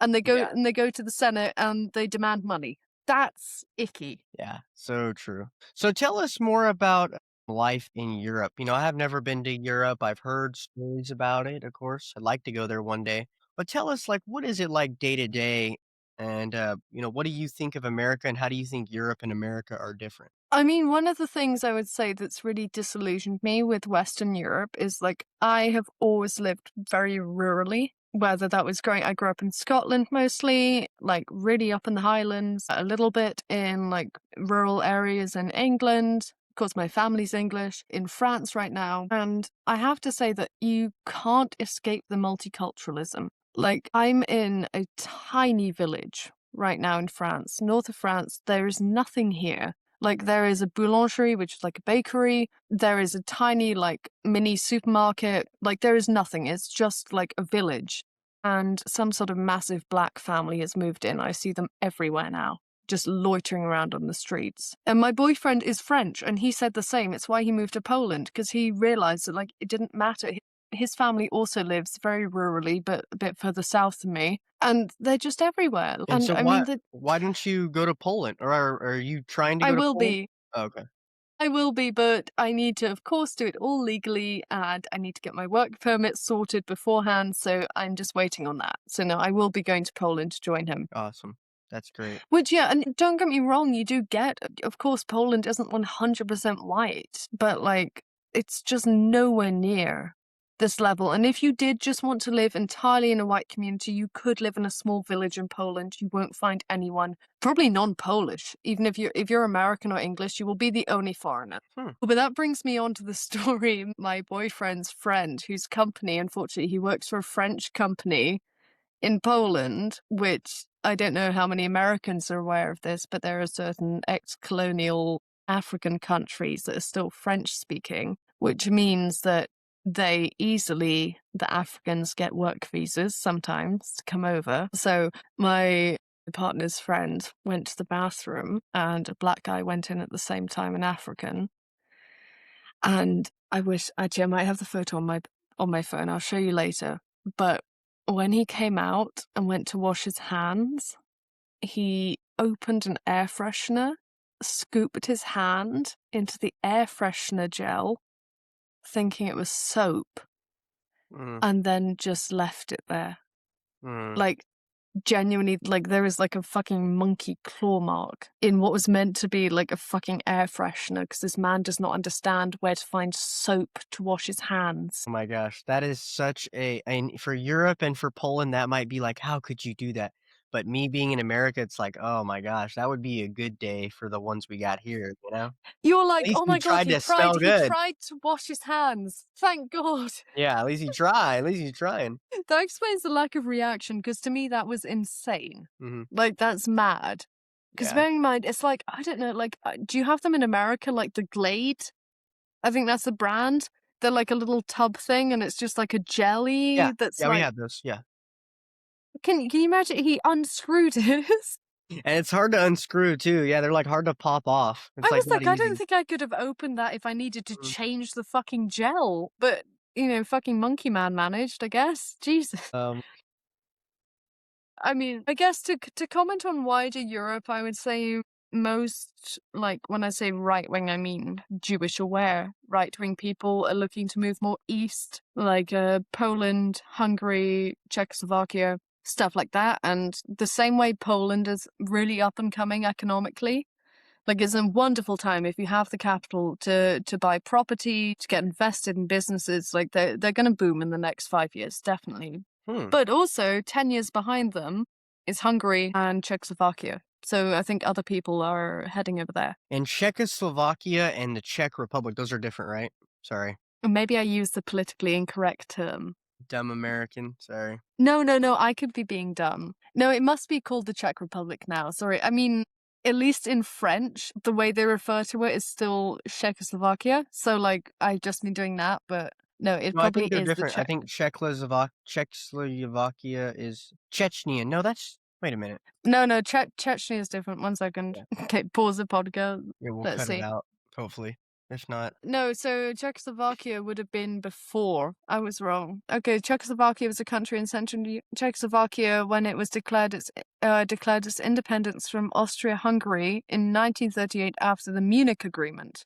and Yeah. they go to the Senate and they demand money. That's icky. Yeah, so true. So tell us more about life in Europe. I have never been to Europe. I've heard stories about it, of course. I'd like to go there one day. But tell us, like, what is it like day to day? And, what do you think of America and how do you think Europe and America are different? I mean, one of the things I would say that's really disillusioned me with Western Europe is, like, I have always lived very rurally. Whether that was I grew up in Scotland mostly, like really up in the Highlands, a little bit in like rural areas in England. Of course, my family's English, in France right now. And I have to say that you can't escape the multiculturalism. Like, I'm in a tiny village right now in France, north of France. There is nothing here. Like, there is a boulangerie, which is like a bakery. There is a tiny, like, mini supermarket. Like, there is nothing. It's just like a village. And some sort of massive black family has moved in. I see them everywhere now, just loitering around on the streets. And my boyfriend is French, and he said the same. It's why he moved to Poland, because he realized that, like, it didn't matter. His family also lives very rurally, but a bit further south than me. And they're just everywhere. And And so I mean, why don't you go to Poland? Or are you trying to I go to will Poland? be. Oh, okay. I will be, but I need to, of course, do it all legally, and I need to get my work permit sorted beforehand, so I'm just waiting on that. So no, I will be going to Poland to join him. Awesome. That's great. Which, yeah, and don't get me wrong, you do get, of course, Poland isn't 100% white, but like, it's just nowhere near this level. And if you did just want to live entirely in a white community, you could live in a small village in Poland. You won't find anyone, probably non-Polish. Even if you're American or English, you will be the only foreigner. Hmm. But that brings me on to the story. My boyfriend's friend, whose company, unfortunately, he works for a French company in Poland, which I don't know how many Americans are aware of this, but there are certain ex-colonial African countries that are still French speaking, which means that the Africans get work visas sometimes to come over. So my partner's friend went to the bathroom and a black guy went in at the same time, an African. And I wish, actually, I might have the photo on my phone. I'll show you later. But when he came out and went to wash his hands, he opened an air freshener, scooped his hand into the air freshener gel, thinking it was soap, Mm, and then just left it there. mm. Like, genuinely, like, there is like a fucking monkey claw mark in what was meant to be like a fucking air freshener, because this man does not understand where to find soap to wash his hands. Oh my gosh, that is such and for Europe and for Poland, that might be like, "How could you do that?" But me being in America, it's like, "Oh my gosh, that would be a good day for the ones we got here," you know? You're At like, least oh he my god, tried to smell he good. tried to wash his hands. Thank God. Yeah, at least he tried, at least he's trying. That explains the lack of reaction, because to me that was insane. Mhm. Like, that's mad. Because Yeah. bearing in mind, it's like, I don't know, like, do you have them in America, like the Glade? I think that's the brand. They're like a little tub thing, and it's just like a jelly Yeah. that's Yeah, we like, have those, yeah. can you imagine he unscrewed his? And it's hard to unscrew too, yeah, they're, like, hard to pop off. It's, I like, was not like, I don't easy. think I could have opened that if I needed to Mhm. change the fucking gel. But, fucking Monkey Man managed, I guess. Jesus. Um I mean, I guess to comment on wider Europe, I would say most, like, when I say right wing, I mean Jewish aware right wing people are looking to move more east, like Poland, Hungary, Czechoslovakia, stuff like that. And the same way Poland is really up and coming economically. Like, it's a wonderful time if you have the capital to buy property, to get invested in businesses. Like, they're going to boom in the next 5 years, definitely. Hmm. But also, 10 years behind them is Hungary and Czechoslovakia. So I think other people are heading over there. And Czechoslovakia and the Czech Republic, those are different, right? Sorry. Or maybe I used the politically incorrect term. Dumb American. Sorry. No, I could be being dumb. No, it must be called the Czech Republic now. Sorry. I mean, at least in French, the way they refer to it is still Czechoslovakia. So, like, I've just been doing that, but no, it No, I probably think they're is the different. I Czech. think Czechoslovakia is Chechnya. No, that's. Wait a minute. No, Chechnya is different. 1 second. Yeah. Okay, pause the podcast. Yeah, we'll Let's cut it see. out. Hopefully, if not. No, so Czechoslovakia would have been before. I was wrong. Okay, Czechoslovakia was a country in central Czechoslovakia when it was declared its independence from Austria-Hungary in 1938 after the Munich Agreement.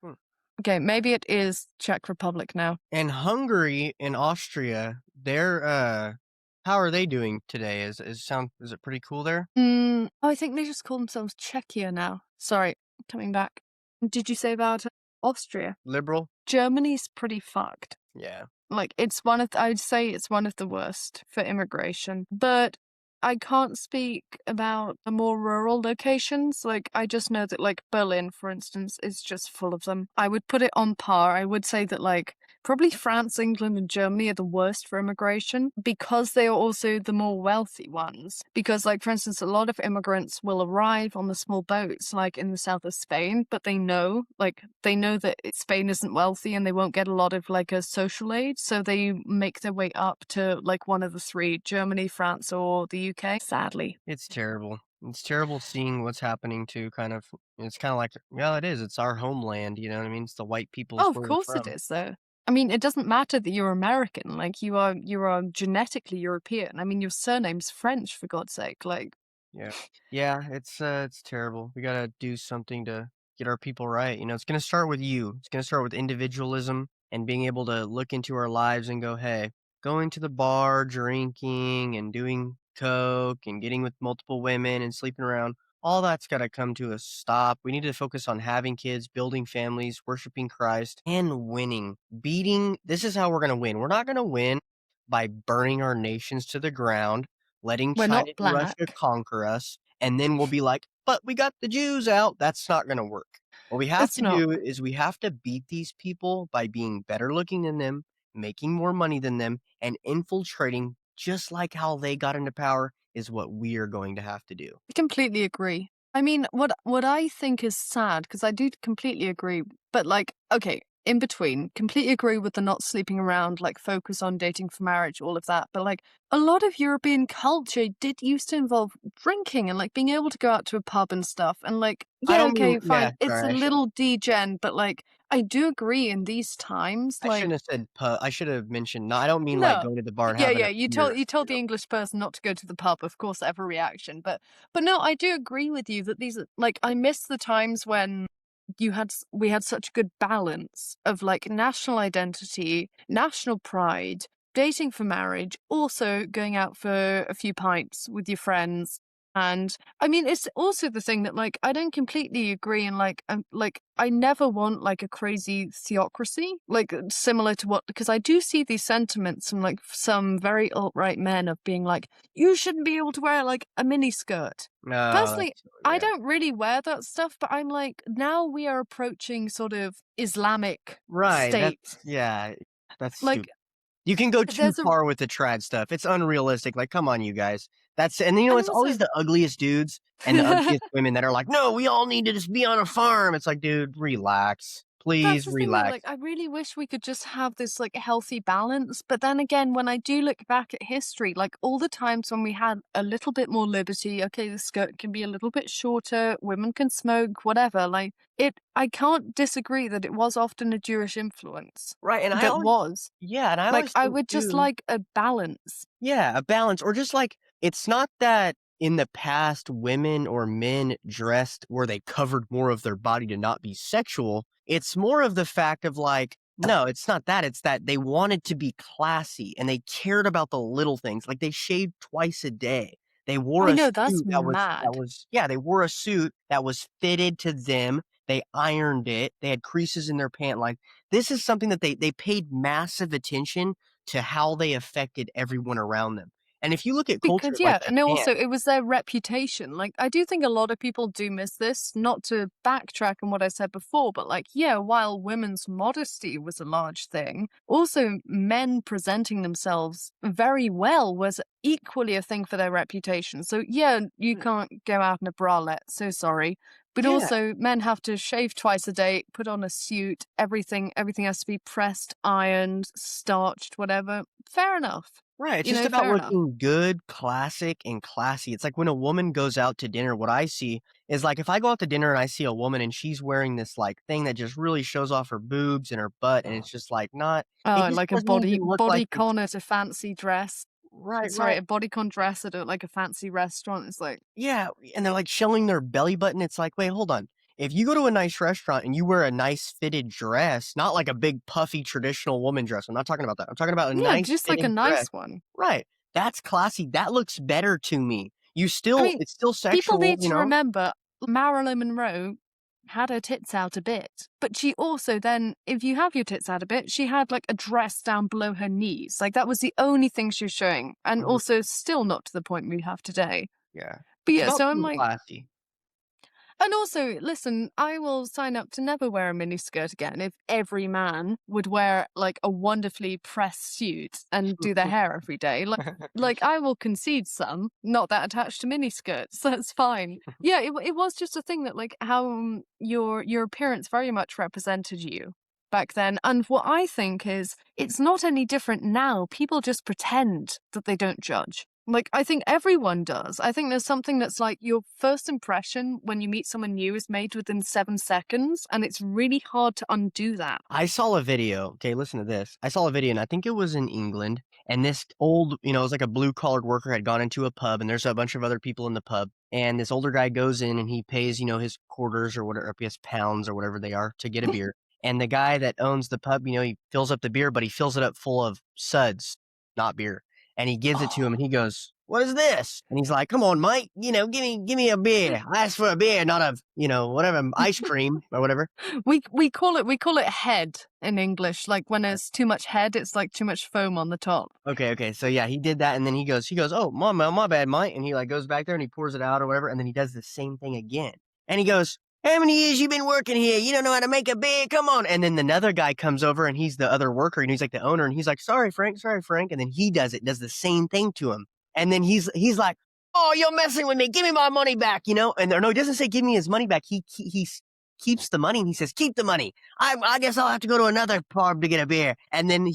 Hmm. Okay, maybe it is Czech Republic now. And Hungary and Austria, they're how are they doing today? Is it pretty cool there? Oh, I think they just call themselves Czechia now. Sorry, coming back. Did you say about Austria? Liberal? Germany's pretty fucked. Yeah. Like, I'd say it's one of the worst for immigration. But I can't speak about the more rural locations. Like, I just know that, like, Berlin, for instance, is just full of them. I would put it on par. I would say that, like, probably France, England, and Germany are the worst for immigration because they are also the more wealthy ones. Because, like, for instance, a lot of immigrants will arrive on the small boats, like in the south of Spain, but they know that Spain isn't wealthy and they won't get a lot of, like, a social aid. So they make their way up to, like, one of the three, Germany, France, or the UK, sadly. It's terrible. It's terrible seeing what's happening to it's kind of like, well, it is. It's our homeland. You know what I mean? It's the white people's Oh, of where we're course it from. is, though. I mean, it doesn't matter that you're American. Like, you are genetically European. I mean, your surname's French, for God's sake. Like, Yeah. Yeah, it's terrible. We gotta do something to get our people right. You know, it's gonna start with you. It's gonna start with individualism and being able to look into our lives and go, hey, going to the bar, drinking and doing coke and getting with multiple women and sleeping around, all that's gotta come to a stop. We need to focus on having kids, building families, worshiping Christ, and winning. This is how we're gonna win. We're not gonna win by burning our nations to the ground, letting we're China not and Russia black. conquer us, and then we'll be like, "But we got the Jews out." That's not gonna work. What we have It's to not. do is we have to beat these people by being better looking than them, making more money than them, and infiltrating just like how they got into power is what we are going to have to do. I completely agree. I mean, what I think is sad, because I do completely agree, but, like, okay, in between, completely agree with the not sleeping around, like, focus on dating for marriage, all of that. But, like, a lot of European culture did used to involve drinking and, like, being able to go out to a pub and stuff. And, like, I yeah, don't mean, okay, yeah, fine. It's a sorry, little degen, but, like, I do agree in these times, I shouldn't like, have said I should have mentioned, no, I don't mean like no. going to the bar and Yeah, having yeah. a You beer, told you you told the know? English person not to go to the pub. Of course, every reaction. But no, I do agree with you that these are, like, I miss the times when we had such good balance of, like, national identity, national pride, dating for marriage, also going out for a few pints with your friends. And I mean, it's also the thing that, like, I don't completely agree. And, like, I never want, like, a crazy theocracy, like, similar to what, because I do see these sentiments from, like, some very alt-right men of being like, you shouldn't be able to wear, like, a mini skirt. No, Personally, that's I yeah. don't really wear that stuff, but I'm like, now we are approaching sort of Islamic Right, state. that's Like, stupid. You can go too there's a, far with the trad stuff. It's unrealistic. Like, come on, you guys. And and it's always also, the ugliest dudes and the ugliest women that are like, no, we all need to just be on a farm. It's like, dude, relax. that's Please the thing though, like, relax. I really wish we could just have this, like, healthy balance. But then again, when I do look back at history, like, all the times when we had a little bit more liberty, okay, the skirt can be a little bit shorter, women can smoke, whatever, like, I can't disagree that it was often a Jewish influence. Right. And That was. I Like, always I think would just too, like a balance. yeah, a balance or just like it's not that in the past women or men dressed where they covered more of their body to not be sexual. It's more of the fact of like, no, it's not that. It's that they wanted to be classy and they cared about the little things. Like they shaved twice a day. They wore I a know, that's suit mad. yeah, they wore a suit that was fitted to them. They ironed it. They had creases in their pant line. This is something that they paid massive attention to how they affected everyone around them. And if you look at culture Because, like yeah, and Japan. also it was their reputation. Like, I do think a lot of people do miss this, not to backtrack on what I said before, but like, yeah, while women's modesty was a large thing, also men presenting themselves very well was equally a thing for their reputation. So, yeah, you can't go out in a bralette, so sorry. But Yeah, also, men have to shave twice a day, put on a suit, everything has to be pressed, ironed, starched, whatever. Fair enough. right. It's just about Fair enough. looking good, classic, and classy. It's like when a woman goes out to dinner, what I see is like if I go out to dinner and I see a woman and she's wearing this like thing that just really shows off her boobs and her butt, and it's just like not, it Oh, just like a doesn't even look like it's bodycon at a fancy dress. right, Sorry, right. a bodycon dress at like a fancy restaurant. It's like, Yeah, and they're, like, showing their belly button, it's like, "Wait, hold on. If you go to a nice restaurant and you wear a nice fitted dress, not like a big puffy traditional woman dress, I'm not talking about that. I'm talking about a yeah, nice just like a fitting dress." nice one. Right. That's classy, that looks better to me. I mean, It's still people sexual, need you to know? remember Marilyn Monroe had her tits out a bit, but she also then, if you have your tits out a bit, she had like a dress down below her knees. Like that was the only thing she was showing, and Mhm, also still not to the point we have today. yeah. But It's yeah, about so I'm being like, classy. and also, listen, I will sign up to never wear a miniskirt again if every man would wear like a wonderfully pressed suit and do their hair every day. Like I will concede some, not that attached to miniskirts. That's fine. Yeah, it was just a thing that like how your appearance very much represented you back then. And what I think is it's not any different now. People just pretend that they don't judge. Like, I think everyone does. I think there's something that's like your first impression when you meet someone new is made within 7 seconds, and it's really hard to undo that. I saw a video. Okay, listen to this. I saw a video, and I think it was in England. And this old, it was like a blue collared worker had gone into a pub, and there's a bunch of other people in the pub. And this older guy goes in and he pays, his quarters or whatever, his pounds or whatever they are to get a beer. And the guy that owns the pub, he fills up the beer, but he fills it up full of suds, not beer. And he gives it to him, and he goes, "What is this?" And he's like, "Come on, Mike, give me a beer. I asked for a beer, not a, whatever, ice cream or whatever." We call it head in English. Like when there's too much head, it's like too much foam on the top. Okay. So yeah, he did that, and then he goes, "Oh, my bad, Mike." And he like goes back there and he pours it out or whatever, and then he does the same thing again. And he goes, "How many years you been working here? You don't know how to make a beer? Come on!" And then another guy comes over, and he's the other worker, and he's like the owner, and he's like, "Sorry, Frank. Sorry, Frank." And then he does the same thing to him, and then he's like, "Oh, you're messing with me. Give me my money back," And no, he doesn't say give me his money back. He keeps the money, and he says, "Keep the money. I guess I'll have to go to another pub to get a beer." And then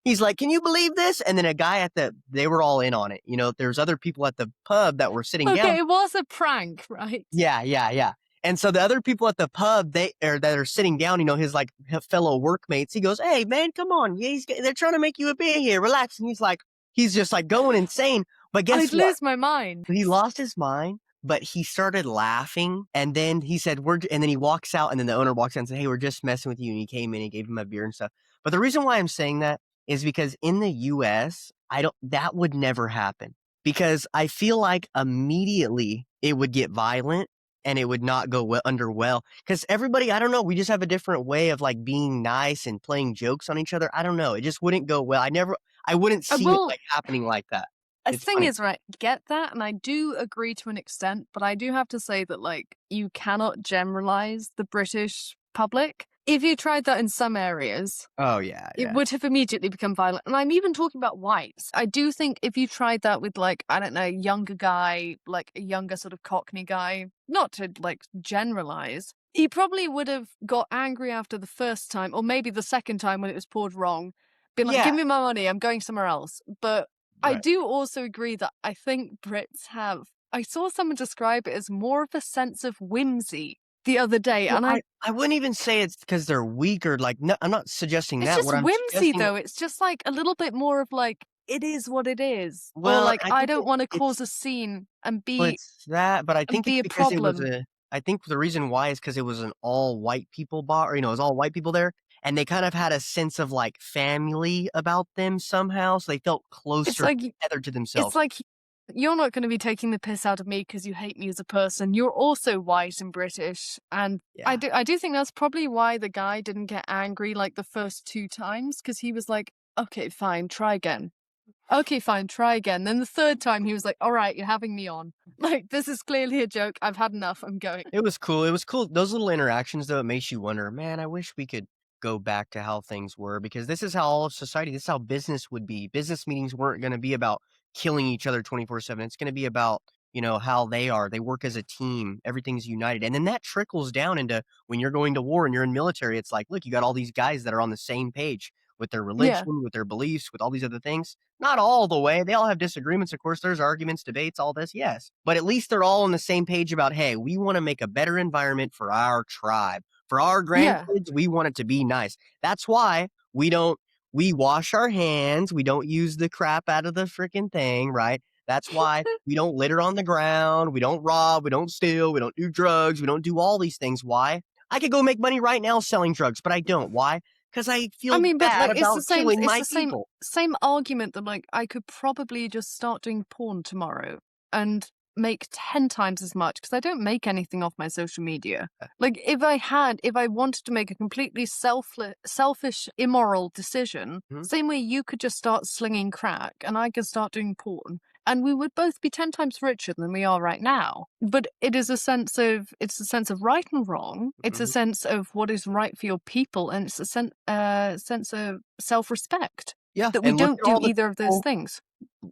he's like, "Can you believe this?" And then a guy they were all in on it. There's other people at the pub that were sitting Okay, down. it was a prank, right? Yeah. And so the other people at the pub, that are sitting down, his like fellow workmates, he goes, "Hey man, come on. Yeah, they're trying to make you a beer here. Relax." And he's just like going insane. But guess I'd what? lose my mind. He lost his mind, but he started laughing. And then he said, and then he walks out, and then the owner walks out and said, "Hey, we're just messing with you." And he came in and gave him a beer and stuff. But the reason why I'm saying that is because in the US, that would never happen, because I feel like immediately it would get violent and it would not go under well. Because everybody, I don't know, we just have a different way of like being nice and playing jokes on each other. I don't know. It just wouldn't go well. I wouldn't I see it will like happening like that. The It's thing funny. is, right, get that, and I do agree to an extent, but I do have to say that, like, you cannot generalize the British public. If you tried that in some areas, Oh, yeah, it yeah. would have immediately become violent. And I'm even talking about whites. I do think if you tried that with, like, I don't know, a younger guy, like a younger sort of Cockney guy, not to, like, generalize, he probably would have got angry after the first time, or maybe the second time when it was poured wrong, been like, Yeah. give me my money, I'm going somewhere else. But I Right. do also agree that I think Brits have. I saw someone describe it as more of a sense of whimsy the other day, Well, and I wouldn't even say it's because 'cause they're weak or, like, no, I'm not suggesting it's that. just What I'm whimsy suggesting though. It's just like a little bit more of like it is what it is. Or Well, like, I I think don't want to it's cause a scene and well, it's that, but I think it's be a because it was problem. a I think the reason why is because it was an all white people bar, or, it was all white people there, and they kind of had a sense of, like, family about them somehow, so they felt It's closer, like tethered to it's themselves. like you're not going to be taking the piss out of me because you hate me as a person. You're also white and British, and Yeah. I do think that's probably why the guy didn't get angry like the first 2 times, because he was like, okay, fine, try again. Okay, fine, try again. Then the third time he was like, all right, you're having me on. Like, this is clearly a joke. I've had enough. I'm going. It was cool. It was cool. Those little interactions, though, it makes you wonder, man, I wish we could go back to how things were because this is how all of society, this is how business would be. Business meetings weren't going to be about killing each other 24/7. It's going to be about, how they are. They work as a team. Everything's united. And then that trickles down into when you're going to war and you're in military, it's like, look, you got all these guys that are on the same page with their Yeah. religion, with their beliefs, with all these other things. Not all the way. They all have disagreements. Of course, there's arguments, debates, all this, yes. But at least they're all on the same page about, hey, we want to make a better environment for our tribe. For our Yeah. grandkids, we want it to be nice. That's why we wash our hands. We don't use the crap out of the freaking thing, right? That's why we don't litter on the ground. We don't rob. We don't steal. We don't do drugs. We don't do all these things. Why? I could go make money right now selling drugs, but I don't. Why? Because I I feel mean, but bad like about killing it's my the same people. same argument that like I could probably just start doing porn tomorrow and make 10 times as much because I don't make anything off my social media. Like if I wanted to make a completely selfish, immoral decision, Mhm. same way you could just start slinging crack and I could start doing porn. And we would both be 10 times richer than we are right now. But it's a sense of right and wrong. It's a Mhm. sense of what is right for your people, and it's a sense of self-respect Yeah, that we and look don't at do all the either of those people things.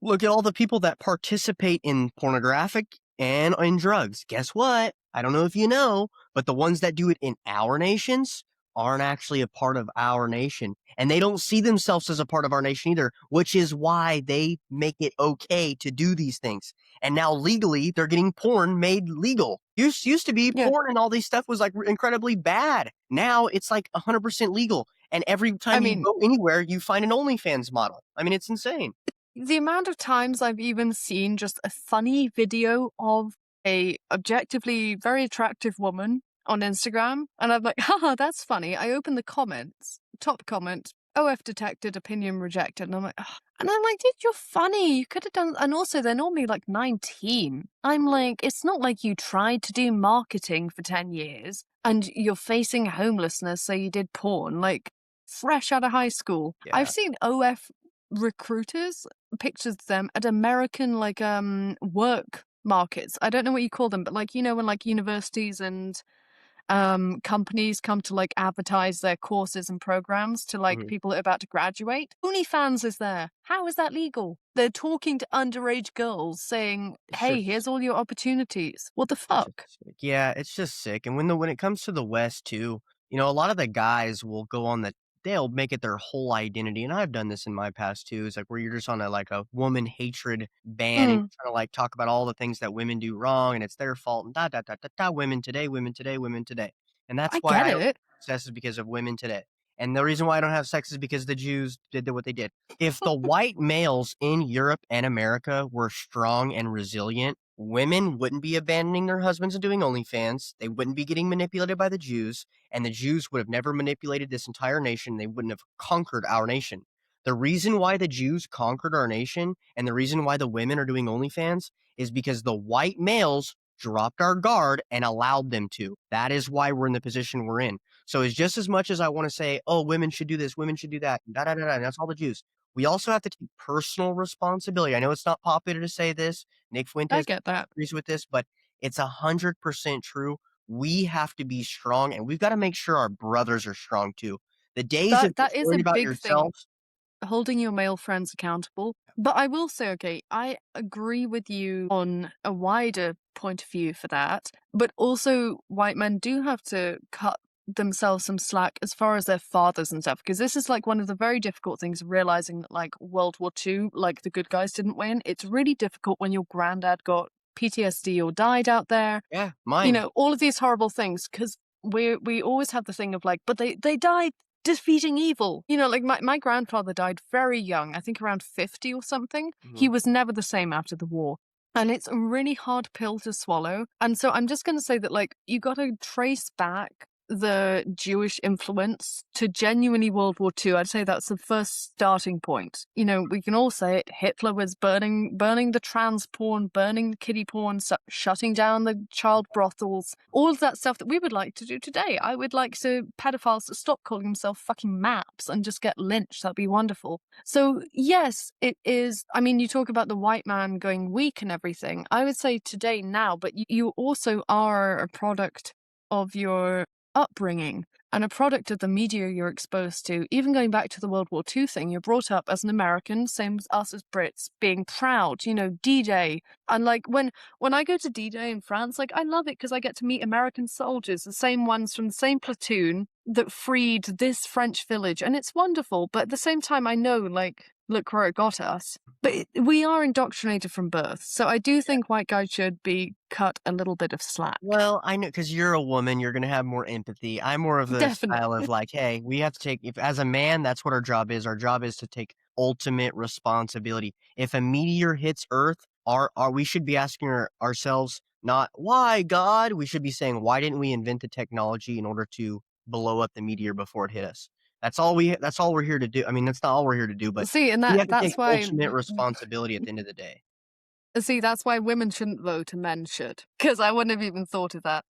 look at all the people that participate in pornographic and in drugs. Guess what? I don't know if you know, but the ones that do it in our nations aren't actually a part of our nation. And they don't see themselves as a part of our nation either, which is why they make it okay to do these things. And now legally, they're getting porn made legal. Used to be Yeah. porn and all these stuff was like incredibly bad. Now it's like 100% legal. And every I time you mean, go anywhere, you find an OnlyFans model. I mean, it's insane. the amount of times I've even seen just a funny video of a objectively very attractive woman on Instagram, and I'm like, haha, that's funny. I open the comments, top comment, OF detected, opinion rejected, and I'm like, "Ugh." And I'm like, dude, you're funny. You could have done, and also they're normally like 19. I'm like, it's not like you tried to do marketing for 10 years and you're facing homelessness, so you did porn, like fresh out of high school. I've Yeah. seen OF recruiters pictures of them at American like work markets. I don't know what you call them, but like when like universities and companies come to like advertise their courses and programs to like Mhm. people that are about to graduate. OnlyFans is there. How is that legal? They're talking to underage girls saying, It's "Hey, just here's all your opportunities." What the it's just fuck? sick. Yeah, it's just sick. And when it comes to the West too, a lot of the guys will go on they'll make it their whole identity. And I've done this in my past too. It's like where you're just on a woman hatred ban and Mm, you're trying to like talk about all the things that women do wrong and it's their fault and da da da da da women today, women today, women today. And that's I why get I don't it. have sex is because of women today. And the reason why I don't have sex is because the Jews did what they did. If the white males in Europe and America were strong and resilient, women wouldn't be abandoning their husbands and doing OnlyFans. They wouldn't be getting manipulated by the Jews, and the Jews would have never manipulated this entire nation. They wouldn't have conquered our nation. The reason why the Jews conquered our nation and the reason why the women are doing OnlyFans is because the white males dropped our guard and allowed them to. That is why we're in the position we're in. So it's just as much as I want to say, oh, women should do this, women should do that, da da da da. And that's all the Jews. We also have to take personal responsibility. I know it's not popular to say this. Nick I Fuentes get that. agrees with this, but it's 100% true. We have to be strong, and we've got to make sure our brothers are strong too. The days of That just is a worrying about big thing. yourself, Holding your male friends accountable. But I will say, okay, I agree with you on a wider point of view for that. But also, white men do have to cut themselves some slack as far as their fathers and stuff, because this is like one of the very difficult things of realizing that, like, World War II, like, the good guys didn't win. It's really difficult when your granddad got PTSD or died out there, yeah, mine. all of these horrible things, because we always have the thing of like, but they died defeating evil. Like my grandfather died very young, I think around 50 or something. He Mhm. was never the same after the war. And it's a really hard pill to swallow. And so I'm just going to say that, like, you got to trace back the Jewish influence to genuinely World War II. I'd say that's the first starting point. We can all say it. Hitler was burning the trans porn, burning the kiddie porn, shutting down the child brothels, all of that stuff that we would like to do today. I would like pedophiles to stop calling themselves fucking maps and just get lynched. That'd be wonderful. So yes, it is. I mean, you talk about the white man going weak and everything. I would say today now, but you also are a product of your upbringing and a product of the media you're exposed to. Even going back to the World War II thing, you're brought up as an American, same as us as Brits, being proud, D-Day. And like when I go to D-Day in France, like I love it because I get to meet American soldiers, the same ones from the same platoon that freed this French village. And it's wonderful. But at the same time, I know, like, look where it got us. But we are indoctrinated from birth. So I do think white guys should be cut a little bit of slack. Well, I know because you're a woman, you're gonna have more empathy. I'm more of the style of Definitely. like, hey, we have to take if as a man, that's what our job is. Our job is to take ultimate responsibility. If a meteor hits Earth, our we should be asking ourselves not why God. We should be saying why didn't we invent the technology in order to blow up the meteor before it hit us? That's all we're here to do. I mean, that's not all we're here to do, but See, and we have to that's take why ultimate responsibility at the end of the day. see, that's why women shouldn't vote and men should. Because I wouldn't have even thought of that.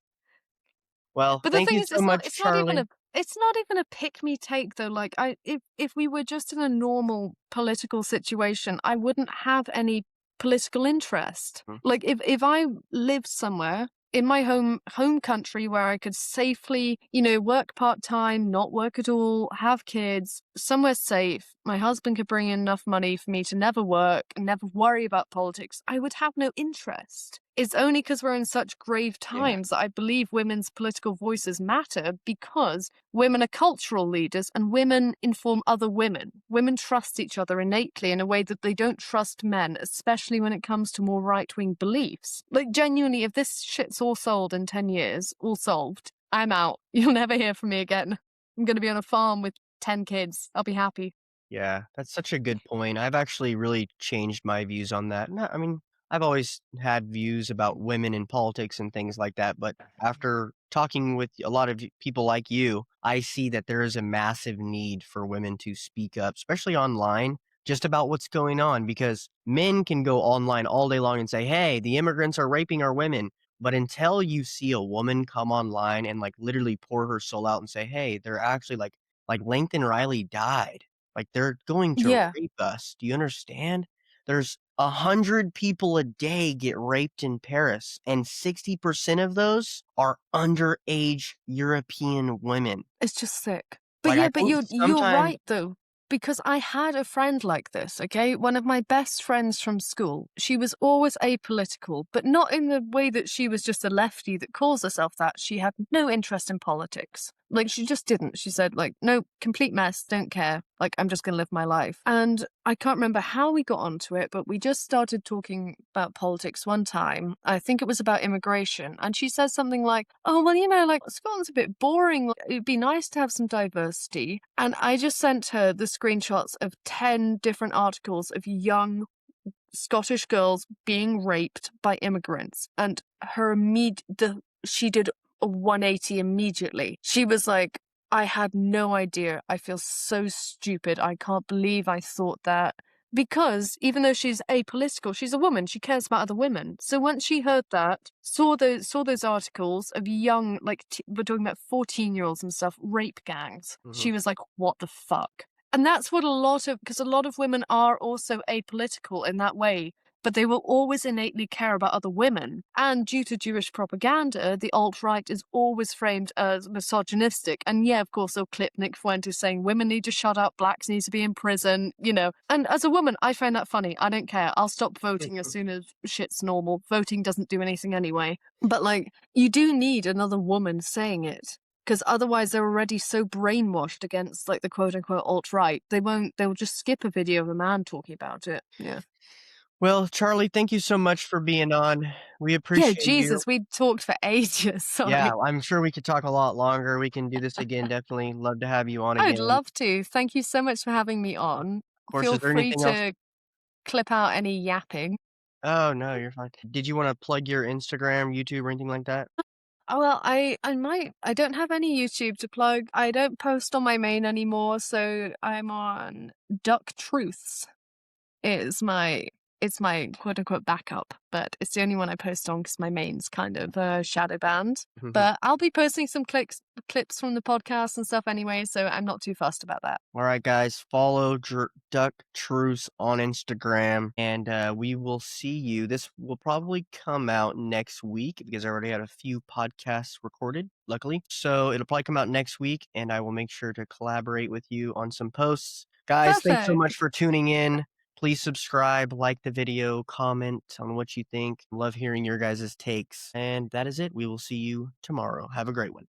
Well, But the thank thing you is, so much, Charlie. it's not even a pick me take though. Like if we were just in a normal political situation, I wouldn't have any political interest. Mm. Like if I lived somewhere in my home country where I could safely, work part-time, not work at all, have kids, somewhere safe, my husband could bring in enough money for me to never work and never worry about politics, I would have no interest. It's only because we're in such grave Yeah. times that I believe women's political voices matter, because women are cultural leaders and women inform other women. Women trust each other innately in a way that they don't trust men, especially when it comes to more right-wing beliefs. Like, genuinely, if this shit's all sold in 10 years, all solved, I'm out. You'll never hear from me again. I'm going to be on a farm with 10 kids. I'll be happy. Yeah, that's such a good point. I've actually really changed my views on that. No, I mean, I've always had views about women in politics and things like that, but after talking with a lot of people like you, I see that there is a massive need for women to speak up, especially online, just about what's going on because men can go online all day long and say, "Hey, the immigrants are raping our women." But until you see a woman come online and like literally pour her soul out and say, "Hey, they're actually like Langton Riley died. Like, they're going to Yeah. rape us. Do you understand? There's 100 people a day get raped in Paris, and 60% of those are underage European women. It's just sick. But Like, yeah, I but think you're sometimes right though, because I had a friend like this, okay? One of my best friends from school. She was always apolitical, but not in the way that she was just a lefty that calls herself that. She had no interest in politics. Like, she just didn't. She said, like, no, complete mess, don't care. Like, I'm just gonna live my life. And I can't remember how we got onto it, but we just started talking about politics one time. I think it was about immigration. And she says something like, oh, well, like, Scotland's a bit boring. Like, it'd be nice to have some diversity. And I just sent her the screenshots of 10 different articles of young Scottish girls being raped by immigrants. And she did a 180 immediately. She was like, I had no idea. I feel so stupid. I can't believe I thought that. Because even though she's apolitical, she's a woman. She cares about other women. So once she heard that, saw those articles of young, like, we're talking about 14-year-olds and stuff, rape gangs. Mhm. She was like, what the fuck? And that's what because a lot of women are also apolitical in that way, but they will always innately care about other women. And due to Jewish propaganda, the alt-right is always framed as misogynistic. And yeah, of course, they'll clip Nick Fuentes saying women need to shut up, blacks need to be in prison, And as a woman, I find that funny. I don't care. I'll stop voting as soon as shit's normal. Voting doesn't do anything anyway. But like, you do need another woman saying it. Because otherwise they're already so brainwashed against like the quote unquote alt-right. They'll just skip a video of a man talking about it. Yeah. Well, Charlie, thank you so much for being on. We Yeah, appreciate you. Jesus, we talked for ages. Yeah, Sorry. I'm sure we could talk a lot longer. We can do this again. Definitely love to have you on I would again. Of love to. Thank you so much for having me on. course, is Feel there free anything else? to clip out any yapping. Oh, no, you're fine. Did you wanna plug your Instagram, YouTube, or anything like that? Oh, well, I don't have any YouTube to plug. I don't post on my main anymore, so I'm on Duck Truths. Is my it's my quote unquote backup, but it's the only one I post on because my main's kind of shadow banned. Mhm. But I'll be posting some clips from the podcast and stuff anyway, so I'm not too fussed about that. Alright, guys, follow Duck Truce on Instagram, and, we will see you. This will probably come out next week because I already had a few podcasts recorded, luckily. So it'll probably come out next week, and I will make sure to collaborate with you on some posts. Guys, thanks so much Perfect. for tuning in. Please subscribe, like the video, comment on what you think. Love hearing your guys' takes. And that is it. We will see you tomorrow. Have a great one.